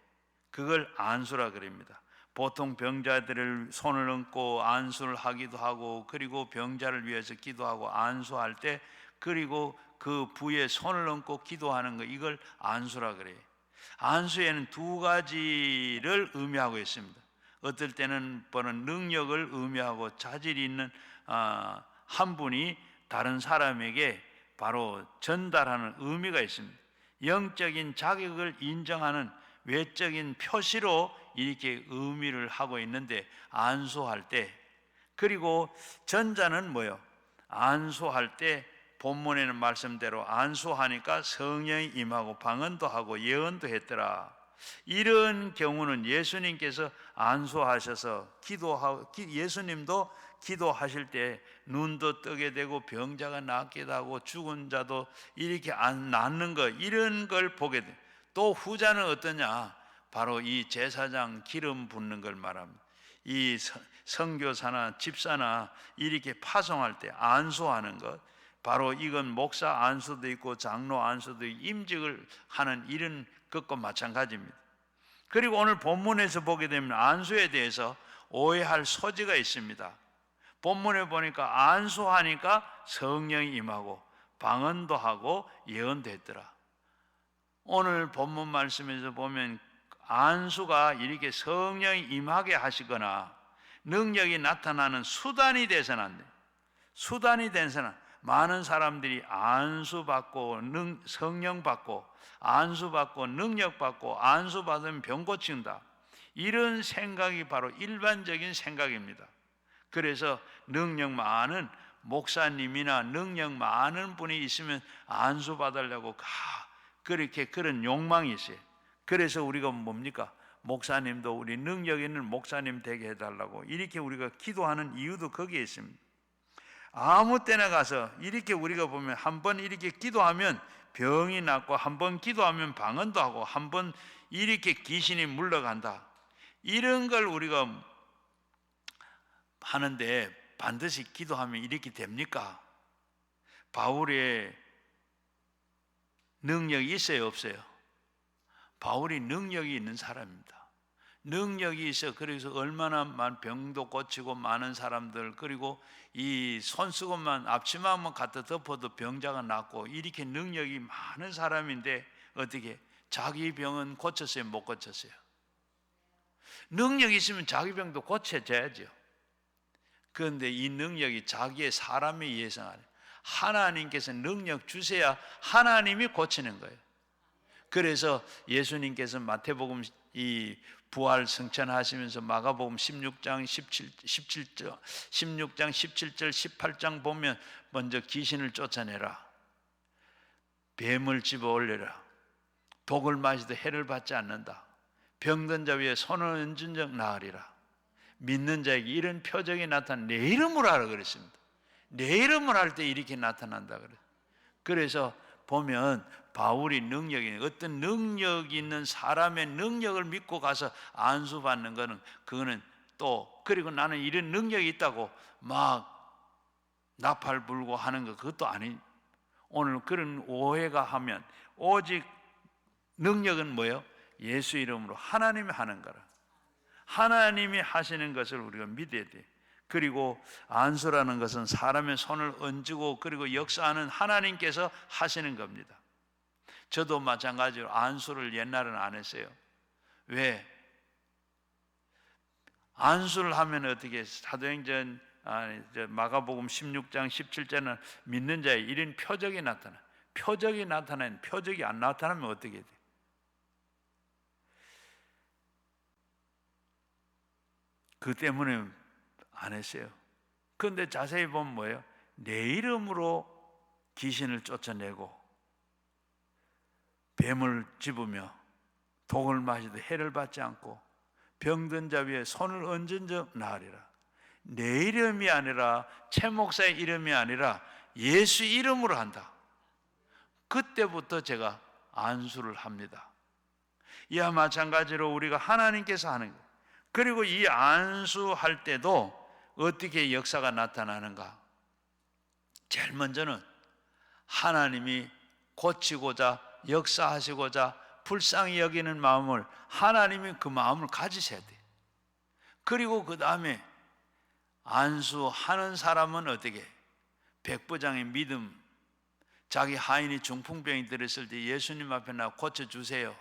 그걸 안수라 그럽니다. 보통 병자들을 손을 얹고 안수를 하기도 하고, 그리고 병자를 위해서 기도하고 안수할 때, 그리고 그 부에 손을 얹고 기도하는 거, 이걸 안수라 그래요. 안수에는 두 가지를 의미하고 있습니다. 어떨 때는 능력을 의미하고, 자질이 있는 한 분이 다른 사람에게 바로 전달하는 의미가 있습니다. 영적인 자격을 인정하는 외적인 표시로 이렇게 의미를 하고 있는데, 안수할 때, 그리고 전자는 뭐요? 안수할 때 본문에는 말씀대로 안수하니까 성령이 임하고 방언도 하고 예언도 했더라. 이런 경우는 예수님께서 안수하셔서 예수님도 기도하실 때 눈도 뜨게 되고 병자가 낫게 하고 죽은 자도 이렇게 낫는 것, 이런 걸 보게 돼. 또 후자는 어떠냐? 바로 이 제사장 기름 붓는 걸 말합니다. 이 선교사나 집사나 이렇게 파송할 때 안수하는 것, 바로 이건 목사 안수도 있고 장로 안수도 있고 임직을 하는 이런 것과 마찬가지입니다. 그리고 오늘 본문에서 보게 되면 안수에 대해서 오해할 소지가 있습니다. 본문에 보니까 안수하니까 성령이 임하고 방언도 하고 예언도 했더라. 오늘 본문 말씀에서 보면 안수가 이렇게 성령이 임하게 하시거나 능력이 나타나는 수단이 돼서는 안 돼요. 수단이 돼서는 많은 사람들이 안수받고 성령 받고 안수받고 능력받고 안수받으면 병 고친다, 이런 생각이 바로 일반적인 생각입니다. 그래서 능력 많은 목사님이나 능력 많은 분이 있으면 안수받으려고 그렇게 그런 욕망이 있어요. 그래서 우리가 뭡니까? 목사님도 우리 능력 있는 목사님 되게 해달라고 이렇게 우리가 기도하는 이유도 거기에 있습니다. 아무 때나 가서 이렇게 우리가 보면 한번 이렇게 기도하면 병이 낫고, 한번 기도하면 방언도 하고, 한번 이렇게 귀신이 물러간다, 이런 걸 우리가 하는데 반드시 기도하면 이렇게 됩니까? 바울의 능력이 있어요, 없어요? 바울이 능력이 있는 사람입니다. 능력이 있어. 그래서 얼마나 많은 병도 고치고 많은 사람들, 그리고 이 손수건만 앞치마만 갖다 덮어도 병자가 낫고, 이렇게 능력이 많은 사람인데 어떻게 자기 병은 고쳤어요, 못 고쳤어요? 능력이 있으면 자기 병도 고쳐져야죠. 그런데 이 능력이 자기의 사람에 의해서 아니에요. 하나님께서 능력 주셔야 하나님이 고치는 거예요. 그래서 예수님께서 마태복음 이 부활 승천하시면서 마가복음 16장 17절 18장 보면 먼저 귀신을 쫓아내라, 뱀을 집어 올려라, 독을 마시도 해를 받지 않는다, 병든 자 위에 손을 얹은 적 나으리라, 믿는 자에게 이런 표적이 나타나 내 이름으로 하라 그랬습니다. 내 이름을 할 때 이렇게 나타난다 그래요. 그래서 보면 바울이 어떤 능력이 있는 사람의 능력을 믿고 가서 안수받는 거는, 그거는 또, 그리고 나는 이런 능력이 있다고 막 나팔 불고 하는 거, 그것도 아니. 오늘 그런 오해가 하면, 오직 능력은 뭐예요? 예수 이름으로 하나님이 하는 거라. 하나님이 하시는 것을 우리가 믿어야 돼. 그리고 안수라는 것은 사람의 손을 얹고 그리고 역사하는 하나님께서 하시는 겁니다. 저도 마찬가지로 안수를 옛날에는 안 했어요. 왜? 안수를 하면 어떻게, 사도행전 마가복음 16장 17절은 믿는 자의 이런 표적이 나타나. 표적이 나타나는, 표적이 안 나타나면 어떻게 돼? 그 때문에 안 했어요. 그런데 자세히 보면 뭐예요? 내 이름으로 귀신을 쫓아내고 뱀을 집으며 독을 마시도 해를 받지 않고 병든 자 위에 손을 얹은 적 나으리라. 내 이름이 아니라 최 목사의 이름이 아니라 예수 이름으로 한다. 그때부터 제가 안수를 합니다. 이와 마찬가지로 우리가 하나님께서 하는 것, 그리고 이 안수할 때도 어떻게 역사가 나타나는가? 제일 먼저는 하나님이 고치고자 역사하시고자 불쌍히 여기는 마음을, 하나님이 그 마음을 가지셔야 돼요. 그리고 그 다음에 안수하는 사람은 어떻게? 백부장의 믿음, 자기 하인이 중풍병이 들었을 때 예수님 앞에 나와 고쳐주세요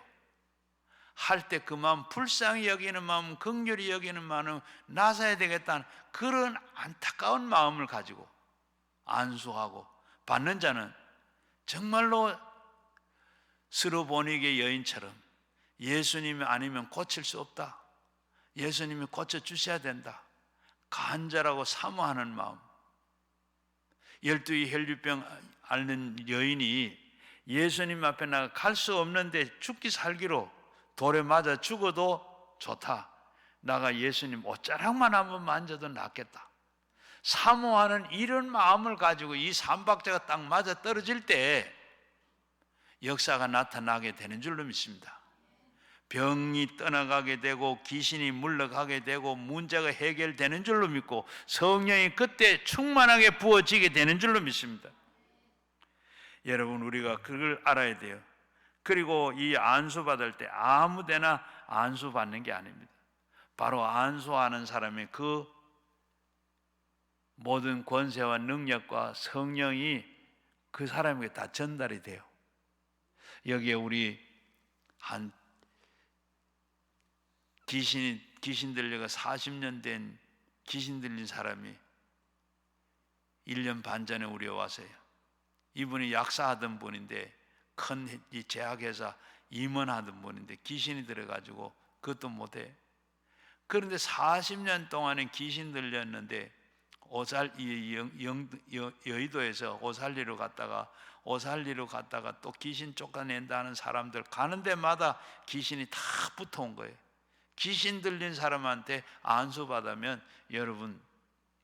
할 때 그 마음, 불쌍히 여기는 마음, 긍휼히 여기는 마음, 나서야 되겠다는 그런 안타까운 마음을 가지고 안수하고 받는 자는 정말로 스로보니게 여인처럼 예수님이 아니면 고칠 수 없다, 예수님이 고쳐주셔야 된다, 간절하고 사모하는 마음. 12의 혈류병 앓는 여인이 예수님 앞에 나가 갈 수 없는데 죽기 살기로 돌에 맞아 죽어도 좋다, 나가 예수님 옷자락만 한번 만져도 낫겠다, 사모하는 이런 마음을 가지고 이 삼박자가 딱 맞아 떨어질 때 역사가 나타나게 되는 줄로 믿습니다. 병이 떠나가게 되고 귀신이 물러가게 되고 문제가 해결되는 줄로 믿고 성령이 그때 충만하게 부어지게 되는 줄로 믿습니다. 여러분, 우리가 그걸 알아야 돼요. 그리고 이 안수 받을 때 아무데나 안수 받는 게 아닙니다. 바로 안수하는 사람의 그 모든 권세와 능력과 성령이 그 사람에게 다 전달이 돼요. 여기에 우리 한 귀신 들려가 40년 된 귀신 들린 사람이 1년 반 전에 우리 왔어요. 이분이 약사하던 분인데 큰 이 제약회사 임원하던 분인데 귀신이 들어가지고 그것도 못해. 그런데 40년 동안에 귀신 들렸는데 여의도에서 오살리로 갔다가 또 귀신 쫓아낸다는 사람들 가는 데마다 귀신이 다 붙어온 거예요. 귀신 들린 사람한테 안수 받으면 여러분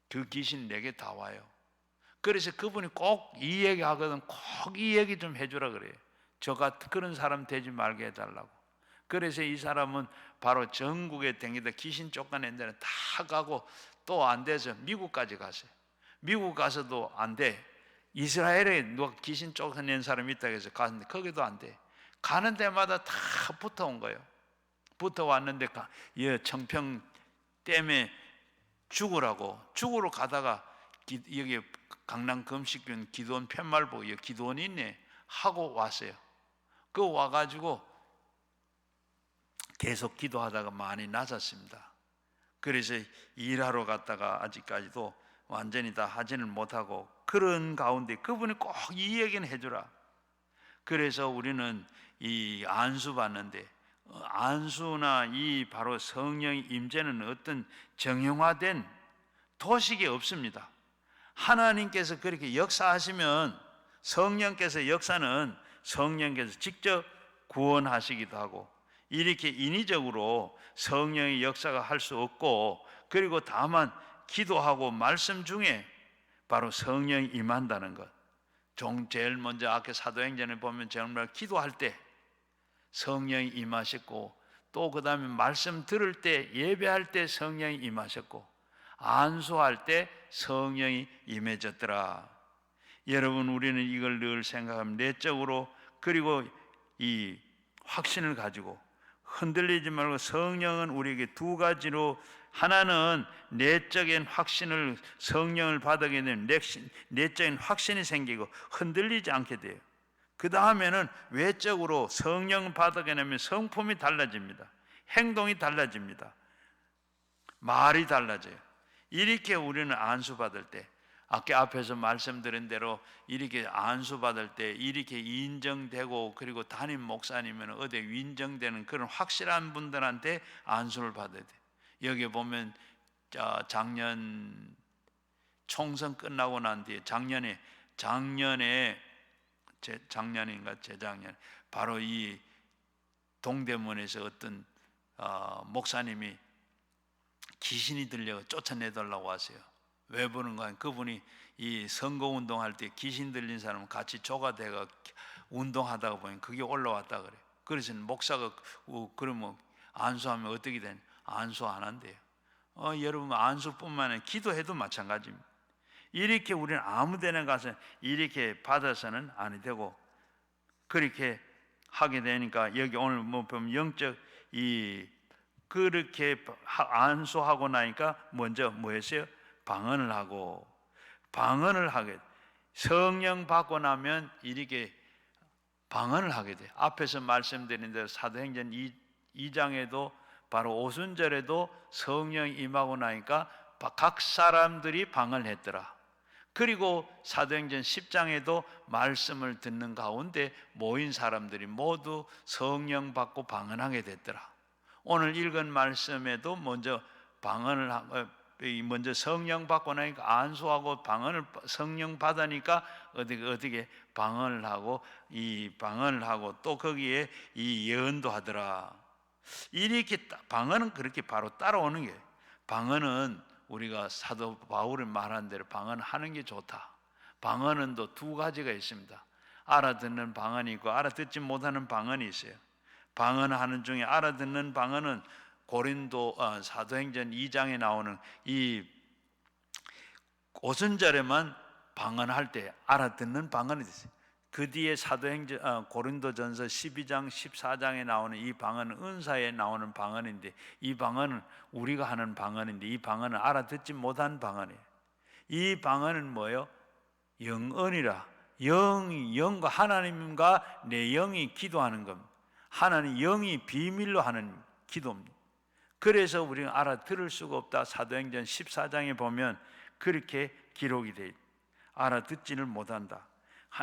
그 귀신 내게 다 와요. 그래서 그분이 꼭 이 얘기 하거든. 꼭 이 얘기 좀 해주라 그래요. 저 같은 그런 사람 되지 말게 해달라고. 그래서 이 사람은 바로 전국에 댕기다 귀신 쫓아낸 데는 다 가고 또 안 돼서 미국까지 갔어요. 미국 가서도 안 돼. 이스라엘에 누가 귀신 쫓아낸 사람이 있다고 해서 갔는데 거기도 안 돼. 가는 데마다 다 붙어온 거예요. 붙어왔는데 청평 댐에 죽으러 가다가 여기 강남 금식교회 기도원 팻말 보고 기도원이 있네 하고 왔어요. 그 와가지고 계속 기도하다가 많이 낮았습니다. 그래서 일하러 갔다가 아직까지도 완전히 다 하지는 못하고 그런 가운데 그분이 꼭 이 얘기는 해주라. 그래서 우리는 이 안수 받는데 안수나 이 바로 성령의 임재는 어떤 정형화된 도식이 없습니다. 하나님께서 그렇게 역사하시면 성령께서 역사는 성령께서 직접 구원하시기도 하고 이렇게 인위적으로 성령의 역사가 할 수 없고 그리고 다만 기도하고 말씀 중에 바로 성령이 임한다는 것. 제일 먼저 아까 사도행전에 보면 정말 기도할 때 성령이 임하셨고 또 그 다음에 말씀 들을 때 예배할 때 성령이 임하셨고 안수할 때 성령이 임해졌더라. 여러분, 우리는 이걸 늘 생각하면 내적으로 그리고 이 확신을 가지고 흔들리지 말고 성령은 우리에게 두 가지로 하나는 내적인 확신을 성령을 받게 되면 내적인 확신이 생기고 흔들리지 않게 돼요. 그 다음에는 외적으로 성령을 받게 되면 성품이 달라집니다. 행동이 달라집니다. 말이 달라져요. 이렇게 우리는 안수받을 때 아까 앞에서 말씀드린 대로 이렇게 안수받을 때 이렇게 인정되고 그리고 담임 목사님은 어디 인정되는 그런 확실한 분들한테 안수를 받아야 돼. 여기 보면 작년 총선 끝나고 난 뒤에 작년인가 재작년 바로 이 동대문에서 어떤 목사님이 귀신이 들려 쫓아내달라고 하세요. 왜 보는 거야? 그분이 이 선거운동할 때 귀신 들린 사람 같이 조가대가 운동하다가 보니 그게 올라왔다 그래. 그래서 목사가 그러면 안수하면 어떻게 되냐? 안수 안 한대요. 여러분 안수뿐만 아니라 기도해도 마찬가지입니다. 이렇게 우리는 아무데나 가서 이렇게 받아서는 안 되고 그렇게 하게 되니까 여기 오늘 뭐 보면 영적 이 그렇게 안수하고 나니까 먼저 뭐 했어요? 방언을 하고, 방언을 하게, 성령 받고 나면 이렇게 방언을 하게 돼. 앞에서 말씀드린 대로 사도행전 2장에도 바로 오순절에도 성령이 임하고 나니까 각 사람들이 방언을 했더라. 그리고 사도행전 10장에도 말씀을 듣는 가운데 모인 사람들이 모두 성령 받고 방언하게 됐더라. 오늘 읽은 말씀에도 먼저 먼저 성령 받고 나니까 안수하고 방언을 성령 받으니까 어떻게 방언을 하고 이 방언을 하고 또 거기에 이 예언도 하더라. 이렇게 방언은 그렇게 바로 따라오는 게, 방언은 우리가 사도 바울이 말한 대로 방언하는 게 좋다. 방언은 또 두 가지가 있습니다. 알아듣는 방언이 있고 알아듣지 못하는 방언이 있어요. 방언하는 중에 알아듣는 방언은 사도행전 2장에 나오는 이 오순절에만 방언할 때 알아듣는 방언이 있어요. 그 뒤에 고린도전서 12장 14장에 나오는 이 방언은 은사에 나오는 방언인데, 이 방언은 우리가 하는 방언인데, 이 방언은 알아듣지 못한 방언이에요. 이 방언은 뭐예요? 영언이라, 영과 하나님과 내 영이 기도하는 겁니다. 하나님 영이 비밀로 하는 기도입니다. 그래서 우리는 알아들을 수가 없다. 사도행전 14장에 보면 그렇게 기록이 돼 있다. 알아듣지를 못한다.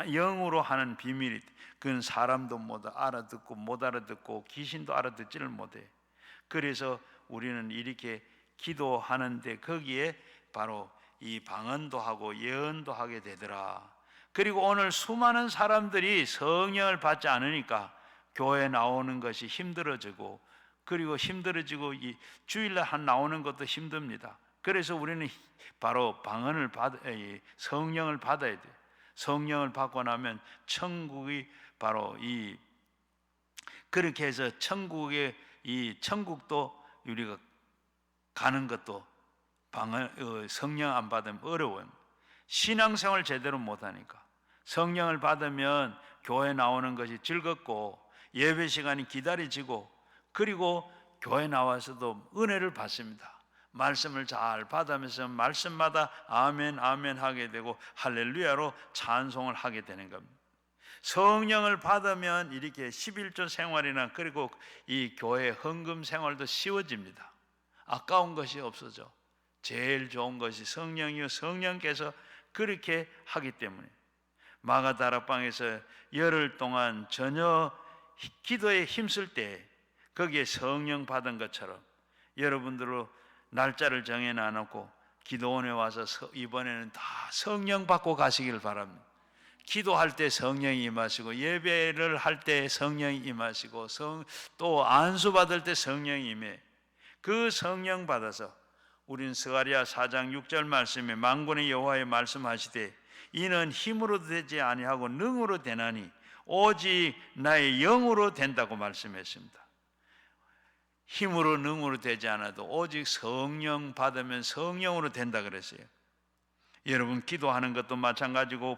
영으로 하는 비밀이, 그건 사람도 못 알아듣고 못 알아듣고 귀신도 알아듣지를 못해. 그래서 우리는 이렇게 기도하는데 거기에 바로 이 방언도 하고 예언도 하게 되더라. 그리고 오늘 수많은 사람들이 성령을 받지 않으니까 교회 나오는 것이 힘들어지고, 그리고 힘들어지고 이 주일날 나오는 것도 힘듭니다. 그래서 우리는 바로 성령을 받아야 돼. 성령을 받고 나면 천국이 바로 그렇게 해서 천국도 우리가 가는 것도 성령 안 받으면 어려워요. 신앙생활 제대로 못하니까. 성령을 받으면 교회 나오는 것이 즐겁고 예배 시간이 기다려지고, 그리고 교회 나와서도 은혜를 받습니다. 말씀을 잘 받으면서 말씀마다 아멘 아멘 하게 되고 할렐루야로 찬송을 하게 되는 겁니다. 성령을 받으면 이렇게 11조 생활이나 그리고 이 교회 헌금 생활도 쉬워집니다. 아까운 것이 없어져. 제일 좋은 것이 성령이요, 성령께서 그렇게 하기 때문에. 마가다락방에서 열흘 동안 전혀 기도에 힘쓸 때 거기에 성령 받은 것처럼 여러분들로 날짜를 정해놔놓고 기도원에 와서 이번에는 다 성령 받고 가시길 바랍니다. 기도할 때 성령이 임하시고, 예배를 할 때 성령이 임하시고, 또 안수 받을 때 성령이 임해. 그 성령 받아서 우린 스가랴 4장 6절 말씀에 만군의 여호와의 말씀하시되 이는 힘으로 되지 아니하고 능으로 되나니 오직 나의 영으로 된다고 말씀했습니다. 힘으로 능으로 되지 않아도 오직 성령 받으면 성령으로 된다 그랬어요. 여러분 기도하는 것도 마찬가지고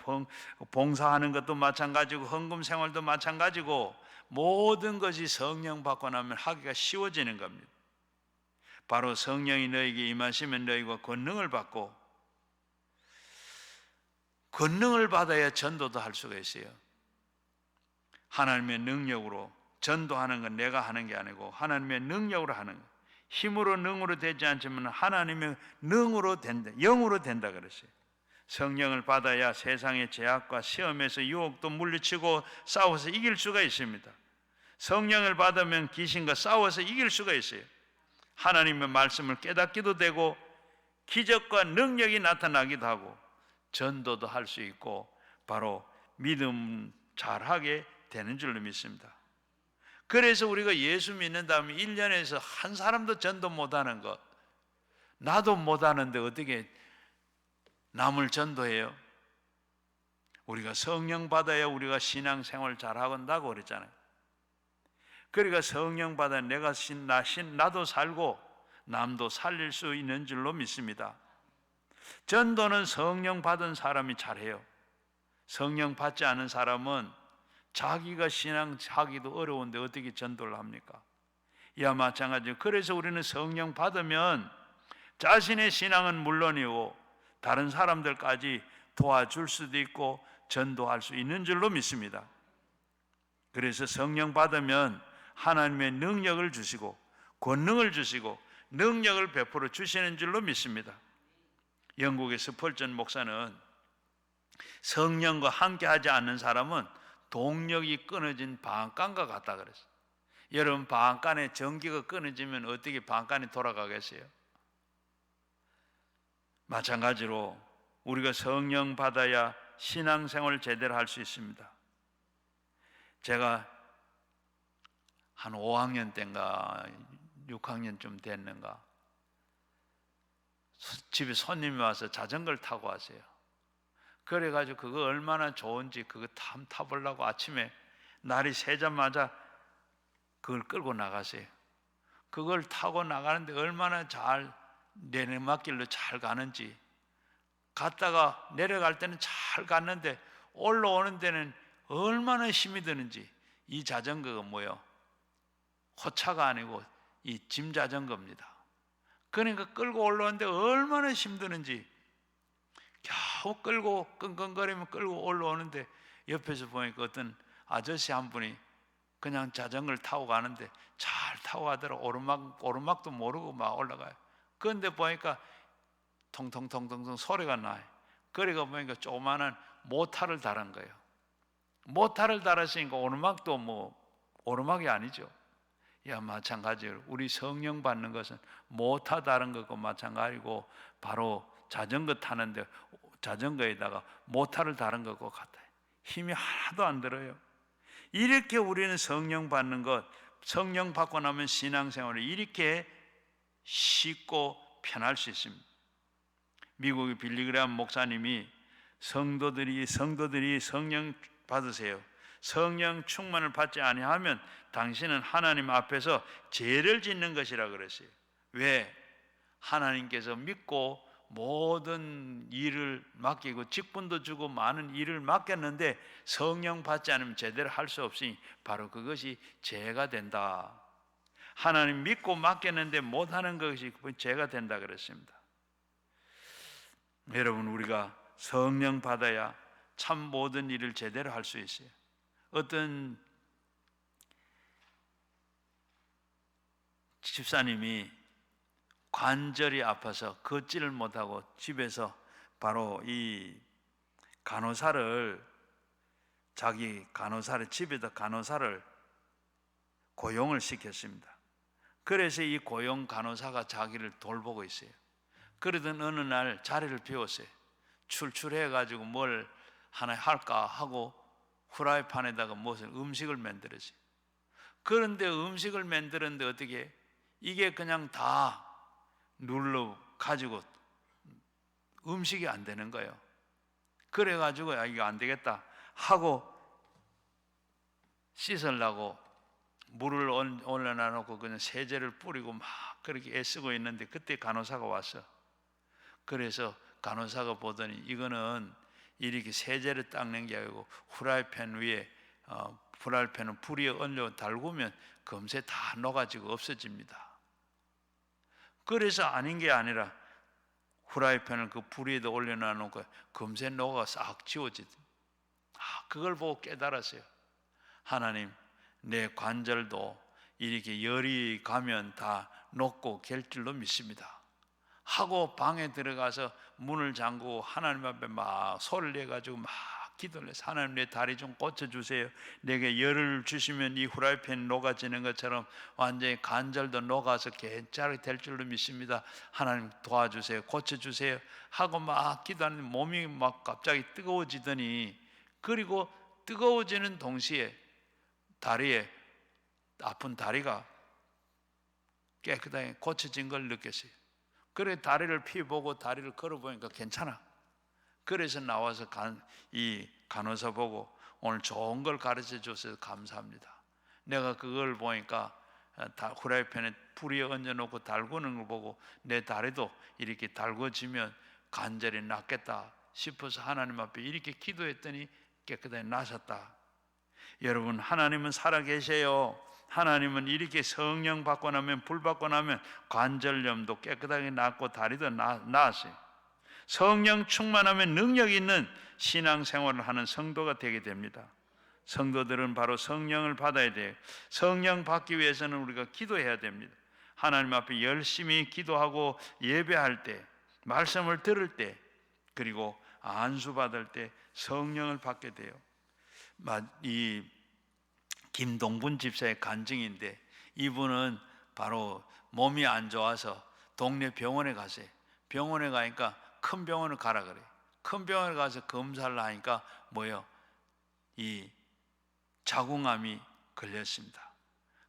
봉사하는 것도 마찬가지고 헌금 생활도 마찬가지고 모든 것이 성령 받고 나면 하기가 쉬워지는 겁니다. 바로 성령이 너에게 임하시면 너희가 권능을 받고, 권능을 받아야 전도도 할 수가 있어요. 하나님의 능력으로 전도하는 건 내가 하는 게 아니고 하나님의 능력으로 하는 거예요. 힘으로 능으로 되지 않지만 하나님의 능으로 된다, 영으로 된다 그랬어요. 성령을 받아야 세상의 제약과 시험에서 유혹도 물리치고 싸워서 이길 수가 있습니다. 성령을 받으면 귀신과 싸워서 이길 수가 있어요. 하나님의 말씀을 깨닫기도 되고 기적과 능력이 나타나기도 하고 전도도 할 수 있고 바로 믿음 잘하게 되는 줄로 믿습니다. 그래서 우리가 예수 믿는다면 1년에서 한 사람도 전도 못하는 것, 나도 못하는데 어떻게 남을 전도해요? 우리가 성령 받아야 우리가 신앙생활 잘한다고 그랬잖아요. 그러니까 성령 받아 나도 살고 남도 살릴 수 있는 줄로 믿습니다. 전도는 성령 받은 사람이 잘해요. 성령 받지 않은 사람은 자기가 신앙하기도 어려운데 어떻게 전도를 합니까? 이와 마찬가지로 그래서 우리는 성령 받으면 자신의 신앙은 물론이고 다른 사람들까지 도와줄 수도 있고 전도할 수 있는 줄로 믿습니다. 그래서 성령 받으면 하나님의 능력을 주시고 권능을 주시고 능력을 베풀어 주시는 줄로 믿습니다. 영국의 스펄전 목사는 성령과 함께하지 않는 사람은 동력이 끊어진 방앗간과 같다 그랬어요. 여러분, 방앗간에 전기가 끊어지면 어떻게 방앗간이 돌아가겠어요? 마찬가지로 우리가 성령 받아야 신앙생활을 제대로 할 수 있습니다. 제가 한 5학년 때인가 6학년쯤 됐는가 집에 손님이 와서 자전거를 타고 왔어요. 그래가지고 그거 얼마나 좋은지 그거 타보려고 아침에 날이 새자마자 그걸 끌고 나갔어요. 그걸 타고 나가는데 얼마나 잘 내리막길로 잘 가는지, 갔다가 내려갈 때는 잘 갔는데 올라오는 데는 얼마나 힘이 드는지. 이 자전거가 뭐예요? 호차가 아니고 이 짐 자전거입니다. 그러니까 끌고 올라오는데 얼마나 힘드는지, 겨우 끌고 끙끙거리면 끌고 올라오는데 옆에서 보니까 어떤 아저씨 한 분이 그냥 자전거를 타고 가는데 잘 타고 가더라고. 오르막도 모르고 막 올라가요. 그런데 보니까 통통통통 소리가 나요. 그러니까 보니까 조그마한 모타를 달은 거예요. 모타를 달았으니까 오르막도 뭐 오르막이 아니죠. 야, 마찬가지로 우리 성령 받는 것은 모타 다른 것과 마찬가지고 바로 자전거 타는데 자전거에다가 모타를 다른 것과 같아요. 힘이 하나도 안 들어요. 이렇게 우리는 성령 받는 것, 성령 받고 나면 신앙생활을 이렇게 쉽고 편할 수 있습니다. 미국의 빌리그레함 목사님이 성도들이 성령 받으세요. 성령 충만을 받지 아니하면 당신은 하나님 앞에서 죄를 짓는 것이라 그랬어요. 왜? 하나님께서 믿고 모든 일을 맡기고 직분도 주고 많은 일을 맡겼는데 성령 받지 않으면 제대로 할 수 없으니 바로 그것이 죄가 된다. 하나님 믿고 맡겼는데 못하는 것이 죄가 된다 그랬습니다. 여러분, 우리가 성령 받아야 참 모든 일을 제대로 할 수 있어요. 어떤 집사님이 관절이 아파서 걷지를 못하고 집에서 바로 이 간호사를, 자기 간호사를, 집에다 간호사를 고용을 시켰습니다. 그래서 이 고용 간호사가 자기를 돌보고 있어요. 그러던 어느 날 자리를 비웠어요. 출출해가지고 뭘 하나 할까 하고 후라이팬에다가 무슨 음식을 만들었어요. 그런데 음식을 만들었는데 어떻게 이게 그냥 다 눌러 가지고 음식이 안 되는 거예요. 그래가지고 이거 안 되겠다 하고 씻으려고 물을 올려놔 놓고 그냥 세제를 뿌리고 막 그렇게 애쓰고 있는데 그때 간호사가 왔어. 그래서 간호사가 보더니 이거는 이렇게 세제를 닦는 게 아니고 후라이팬 위에 후라이팬은 불에 올려 달구면 금세 다 녹아지고 없어집니다. 그래서 아닌 게 아니라 후라이팬을 그 불 위에다 올려놔 놓고 금세 녹아 싹 지워지더니 그걸 보고 깨달았어요. 하나님, 내 관절도 이렇게 열이 가면 다 녹고 갤 줄로 믿습니다 하고 방에 들어가서 문을 잠그고 하나님 앞에 막 소리를 내가지고 막 기도를 해서 하나님, 내 다리 좀 고쳐주세요. 내게 열을 주시면 이 후라이팬이 녹아지는 것처럼 완전히 관절도 녹아서 괜찮게 될 줄로 믿습니다. 하나님 도와주세요. 고쳐주세요 하고 막 기도하는데 몸이 막 갑자기 뜨거워지더니, 그리고 뜨거워지는 동시에 다리에 아픈 다리가 깨끗하게 고쳐진 걸 느꼈어요. 그래 다리를 피보고 다리를 걸어보니까 괜찮아. 그래서 나와서 이 간호사 보고 오늘 좋은 걸 가르쳐 줘서 감사합니다. 내가 그걸 보니까 후라이팬에 불에 얹어놓고 달구는 걸 보고 내 다리도 이렇게 달궈지면 관절이 낫겠다 싶어서 하나님 앞에 이렇게 기도했더니 깨끗하게 나셨다. 여러분, 하나님은 살아계세요. 하나님은 이렇게 성령 받고 나면, 불 받고 나면 관절염도 깨끗하게 낫고 다리도 나았어요. 성령 충만하면 능력 있는 신앙생활을 하는 성도가 되게 됩니다. 성도들은 바로 성령을 받아야 돼요. 성령 받기 위해서는 우리가 기도해야 됩니다. 하나님 앞에 열심히 기도하고 예배할 때, 말씀을 들을 때, 그리고 안수 받을 때 성령을 받게 돼요. 이 김동분 집사의 간증인데, 이분은 바로 몸이 안 좋아서 동네 병원에 가세요. 병원에 가니까 큰 병원을 가라 그래요. 큰 병원에 가서 검사를 하니까 뭐예요? 이 자궁암이 걸렸습니다.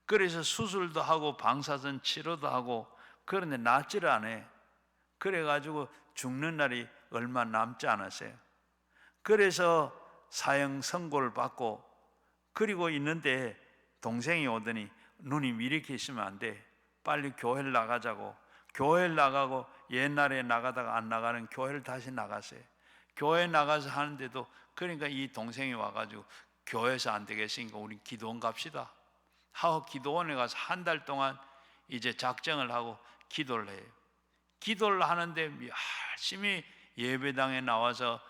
그래서 수술도 하고 방사선 치료도 하고, 그런데 낫지를 않아요. 그래가지고 죽는 날이 얼마 남지 않았어요. 그래서 사형 선고를 받고 그리고 있는데 동생이 오더니 누님 이렇게 있으면 안 돼. 빨리 교회를 나가자고. 교회를 나가고, 옛날에 나가다가 안 나가는 교회를 다시 나갔어요. 교회 나가서 하는데도, 그러니까 이 동생이 와가지고 교회에서 안 되겠으니까 우리 기도원 갑시다 하고 기도원에 가서 한 달 동안 이제 작정을 하고 기도를 해요. 기도를 하는데 열심히 예배당에 나와서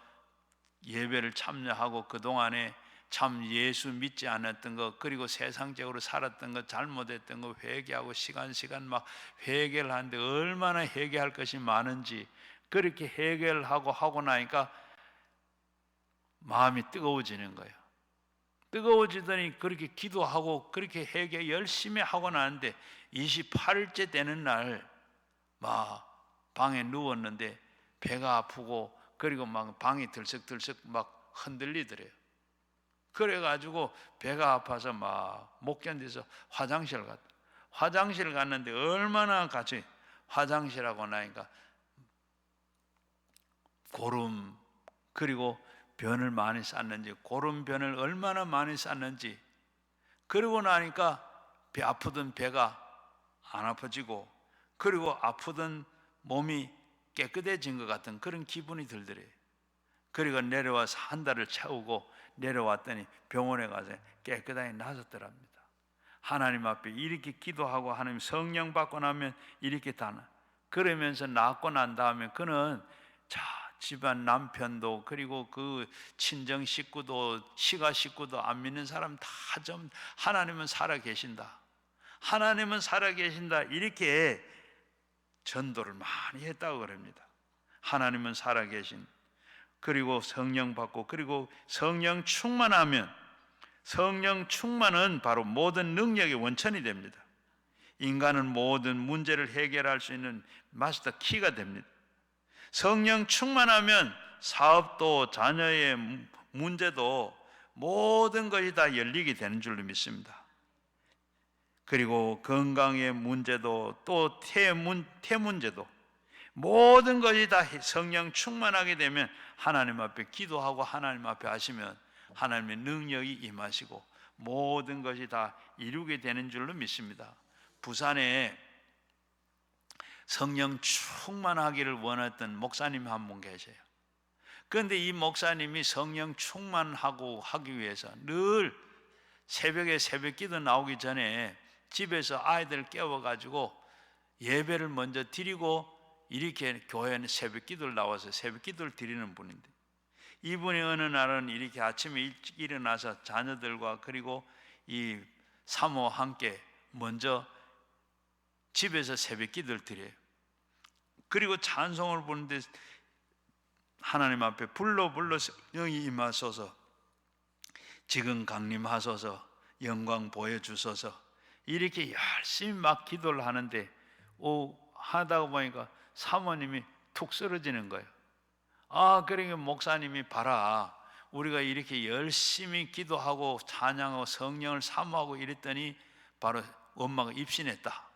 예배를 참여하고, 그동안에 참 예수 믿지 않았던 것, 그리고 세상적으로 살았던 것, 잘못했던 것 회개하고 시간 막 회개를 하는데 얼마나 회개할 것이 많은지, 그렇게 회개를 하고 나니까 마음이 뜨거워지는 거예요. 뜨거워지더니 그렇게 기도하고 그렇게 회개 열심히 하고 나는데 28일째 되는 날 막 방에 누웠는데 배가 아프고, 그리고 막 방이 들썩들썩 막 흔들리더래요. 그래가지고 배가 아파서 막 못 견뎌서 화장실 갔다. 화장실 갔는데 얼마나 같이 화장실하고 나니까 고름, 그리고 변을 많이 쌌는지, 고름변을 얼마나 많이 쌌는지, 그러고 나니까 배 아프던 배가 안 아파지고, 그리고 아프던 몸이 깨끗해진 것 같은 그런 기분이 들더래요. 그리고 내려와서 한 달을 채우고 내려왔더니 병원에 가서 깨끗하게 나았더랍니다. 하나님 앞에 이렇게 기도하고 하나님 성령 받고 나면 이렇게 다나. 그러면서 낫고 난 다음에 그는 집안 남편도, 그리고 그 친정 식구도, 시가 식구도, 안 믿는 사람 다 좀 하나님은 살아계신다, 하나님은 살아계신다, 이렇게 전도를 많이 했다고 그럽니다. 하나님은 살아계신, 그리고 성령 받고, 그리고 성령 충만하면, 성령 충만은 바로 모든 능력의 원천이 됩니다. 인간은 모든 문제를 해결할 수 있는 마스터 키가 됩니다. 성령 충만하면 사업도, 자녀의 문제도, 모든 것이 다 열리게 되는 줄로 믿습니다. 그리고 건강의 문제도, 또 태 문제도, 모든 것이 다 성령 충만하게 되면 하나님 앞에 기도하고 하나님 앞에 하시면 하나님의 능력이 임하시고 모든 것이 다 이루게 되는 줄로 믿습니다. 부산에 성령 충만하기를 원했던 목사님 한 분 계세요. 그런데 이 목사님이 성령 충만하고 하기 위해서 늘 새벽에 새벽기도 나오기 전에 집에서 아이들 깨워가지고 예배를 먼저 드리고, 이렇게 교회는 새벽기도를 나와서 새벽기도를 드리는 분인데, 이분이 어느 날은 이렇게 아침에 일찍 일어나서 자녀들과 그리고 이 사모와 함께 먼저 집에서 새벽기도를 드려요. 그리고 찬송을 부르는데 하나님 앞에 불러 성령이 임하소서, 지금 강림하소서, 영광 보여주소서, 이렇게 열심히 막 기도를 하는데 하다가 보니까 사모님이 툭 쓰러지는 거예요. 그러니까 목사님이 봐라, 우리가 이렇게 열심히 기도하고 찬양하고 성령을 사모하고 이랬더니 바로 엄마가 입신했다,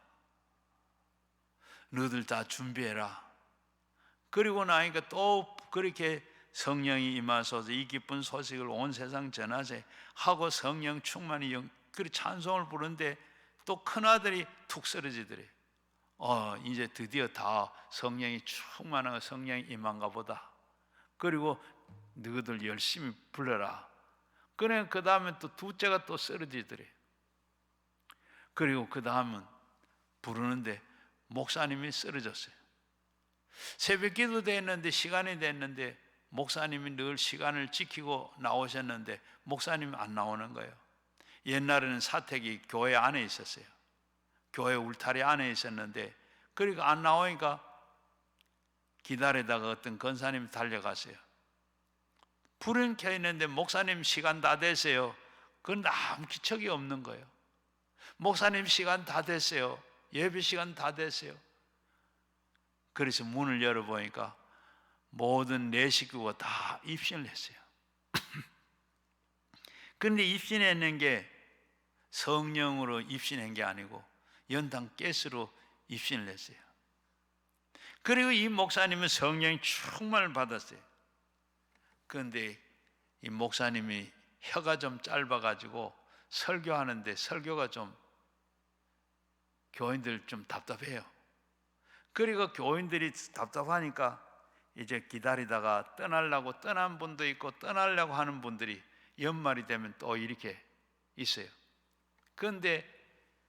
너희들 다 준비해라. 그리고 나니까 또 그렇게 성령이 임하소서, 이 기쁜 소식을 온 세상 전하세 하고 성령 충만히 그 찬송을 부르는데 또 큰아들이 툭 쓰러지더래. 이제 드디어 다 성령이 충만하고 성령이 임한가 보다. 그리고 너희들 열심히 불러라. 그래, 그 다음에 또 둘째가 또 쓰러지더래. 그리고 그 다음은 부르는데 목사님이 쓰러졌어요. 새벽 기도 됐는데, 시간이 됐는데 목사님이 늘 시간을 지키고 나오셨는데 목사님이 안 나오는 거예요. 옛날에는 사택이 교회 안에 있었어요. 교회 울타리 안에 있었는데, 그러니까 안 나오니까 기다리다가 어떤 권사님이 달려갔어요. 불은 켜 있는데 목사님 시간 다 됐어요. 그건 아무 기척이 없는 거예요. 목사님 시간 다 됐어요. 예배 시간 다 됐어요. 그래서 문을 열어보니까 모든 내 식구가 다 입신을 했어요. 그런데 입신했는 게 성령으로 입신한 게 아니고 연탄 가스로 입신을 했어요. 그리고 이 목사님은 성령 충만을 받았어요. 그런데 이 목사님이 혀가 좀 짧아가지고 설교하는데 설교가 좀 교인들 좀 답답해요. 그리고 교인들이 답답하니까 이제 기다리다가 떠나려고 떠난 분도 있고 떠나려고 하는 분들이 연말이 되면 또 이렇게 있어요. 그런데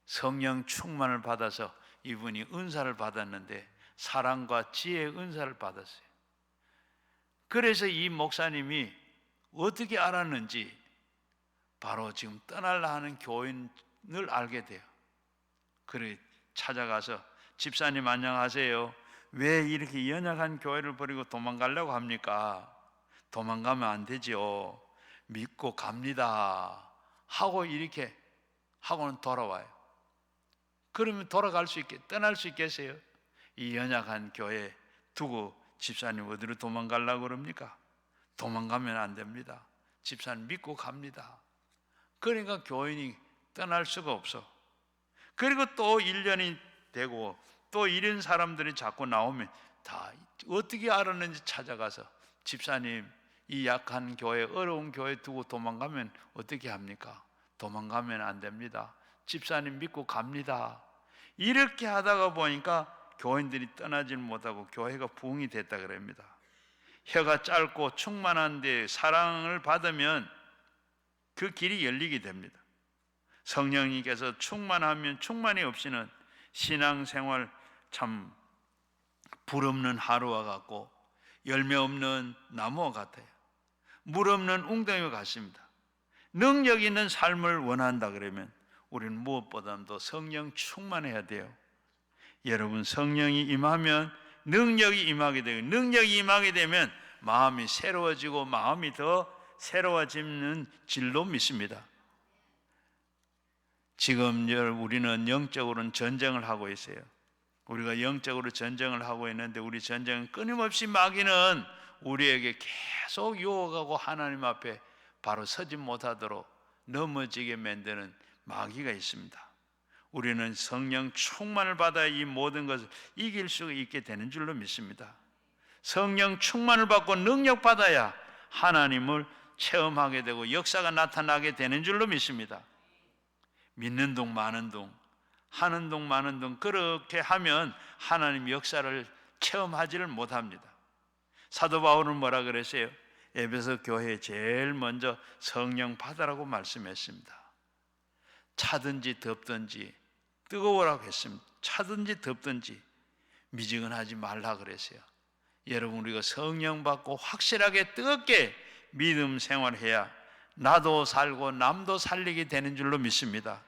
성령 충만을 받아서 이분이 은사를 받았는데 사랑과 지혜의 은사를 받았어요. 그래서 이 목사님이 어떻게 알았는지 바로 지금 떠날라 하는 교인을 알게 돼요. 그래 찾아가서 집사님 안녕하세요. 왜 이렇게 연약한 교회를 버리고 도망가려고 합니까? 도망가면 안 되죠. 믿고 갑니다 하고 이렇게 하고는 돌아와요. 그러면 돌아갈 수 있게 떠날 수 있겠어요? 이 연약한 교회 두고 집사님 어디로 도망가려고 그럽니까? 도망가면 안 됩니다. 집사님 믿고 갑니다. 그러니까 교인이 떠날 수가 없어. 그리고 또 1년이 되고 또 이런 사람들이 자꾸 나오면 다 어떻게 알았는지 찾아가서 집사님 이 약한 교회, 어려운 교회 두고 도망가면 어떻게 합니까? 도망가면 안 됩니다. 집사님 믿고 갑니다. 이렇게 하다가 보니까 교인들이 떠나질 못하고 교회가 부흥이 됐다 그럽니다. 혀가 짧고 충만한데 사랑을 받으면 그 길이 열리게 됩니다. 성령님께서 충만하면 충만이 없이는 신앙생활 참 불없는 하루와 같고 열매 없는 나무와 같아요. 물 없는 웅덩이와 같습니다. 능력 있는 삶을 원한다 그러면 우리는 무엇보다도 성령 충만해야 돼요. 여러분 성령이 임하면 능력이 임하게 되고 능력이 임하게 되면 마음이 새로워지고 마음이 더 새로워지는 줄로 믿습니다. 지금 우리는 영적으로는 전쟁을 하고 있어요. 우리가 영적으로 전쟁을 하고 있는데 우리 전쟁은 끊임없이 마귀는 우리에게 계속 유혹하고 하나님 앞에 바로 서지 못하도록 넘어지게 만드는 마귀가 있습니다. 우리는 성령 충만을 받아 이 모든 것을 이길 수 있게 되는 줄로 믿습니다. 성령 충만을 받고 능력 받아야 하나님을 체험하게 되고 역사가 나타나게 되는 줄로 믿습니다. 믿는 동 마는 동 하는 동 마는 동 그렇게 하면 하나님 역사를 체험하지를 못합니다. 사도 바울은 뭐라 그랬어요? 에베소 교회에 제일 먼저 성령 받으라고 말씀했습니다. 차든지 덥든지 뜨거우라고 했습니다. 차든지 덥든지 미지근하지 말라 그랬어요. 여러분 우리가 성령 받고 확실하게 뜨겁게 믿음 생활해야 나도 살고 남도 살리게 되는 줄로 믿습니다.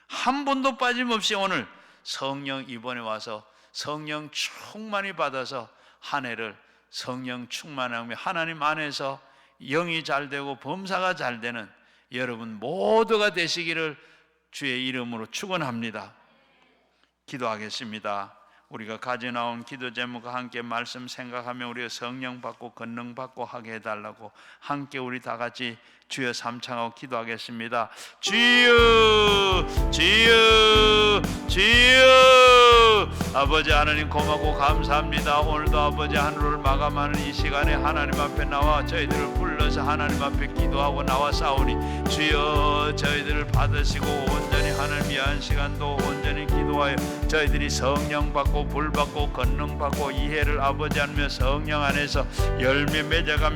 한 번도 빠짐없이 오늘 성령 이번에 와서 성령 충만히 받아서 한 해를 성령 충만하며 하나님 안에서 영이 잘 되고 범사가 잘 되는 여러분 모두가 되시기를 주의 이름으로 축원합니다. 기도하겠습니다. 우리가 가져나온 기도 제목과 함께 말씀 생각하며 우리가 성령 받고 권능 받고 하게 해달라고 함께 우리 다 같이 주여 삼창하고 기도하겠습니다. 주여 주여 주여 아버지 하나님 고맙고 감사합니다. 오늘도 아버지 하늘을 마감하는 이 시간에 하나님 앞에 나와 저희들을 불러서 하나님 앞에 기도하고 나와 싸우니 주여 저희들을 받으시고 온전히 하나님 위한 시간도 온전히 기도하여 저희들이 성령 받고 불 받고 권능 받고 이해를 아버지 하며 성령 안에서 열매 맺어가면서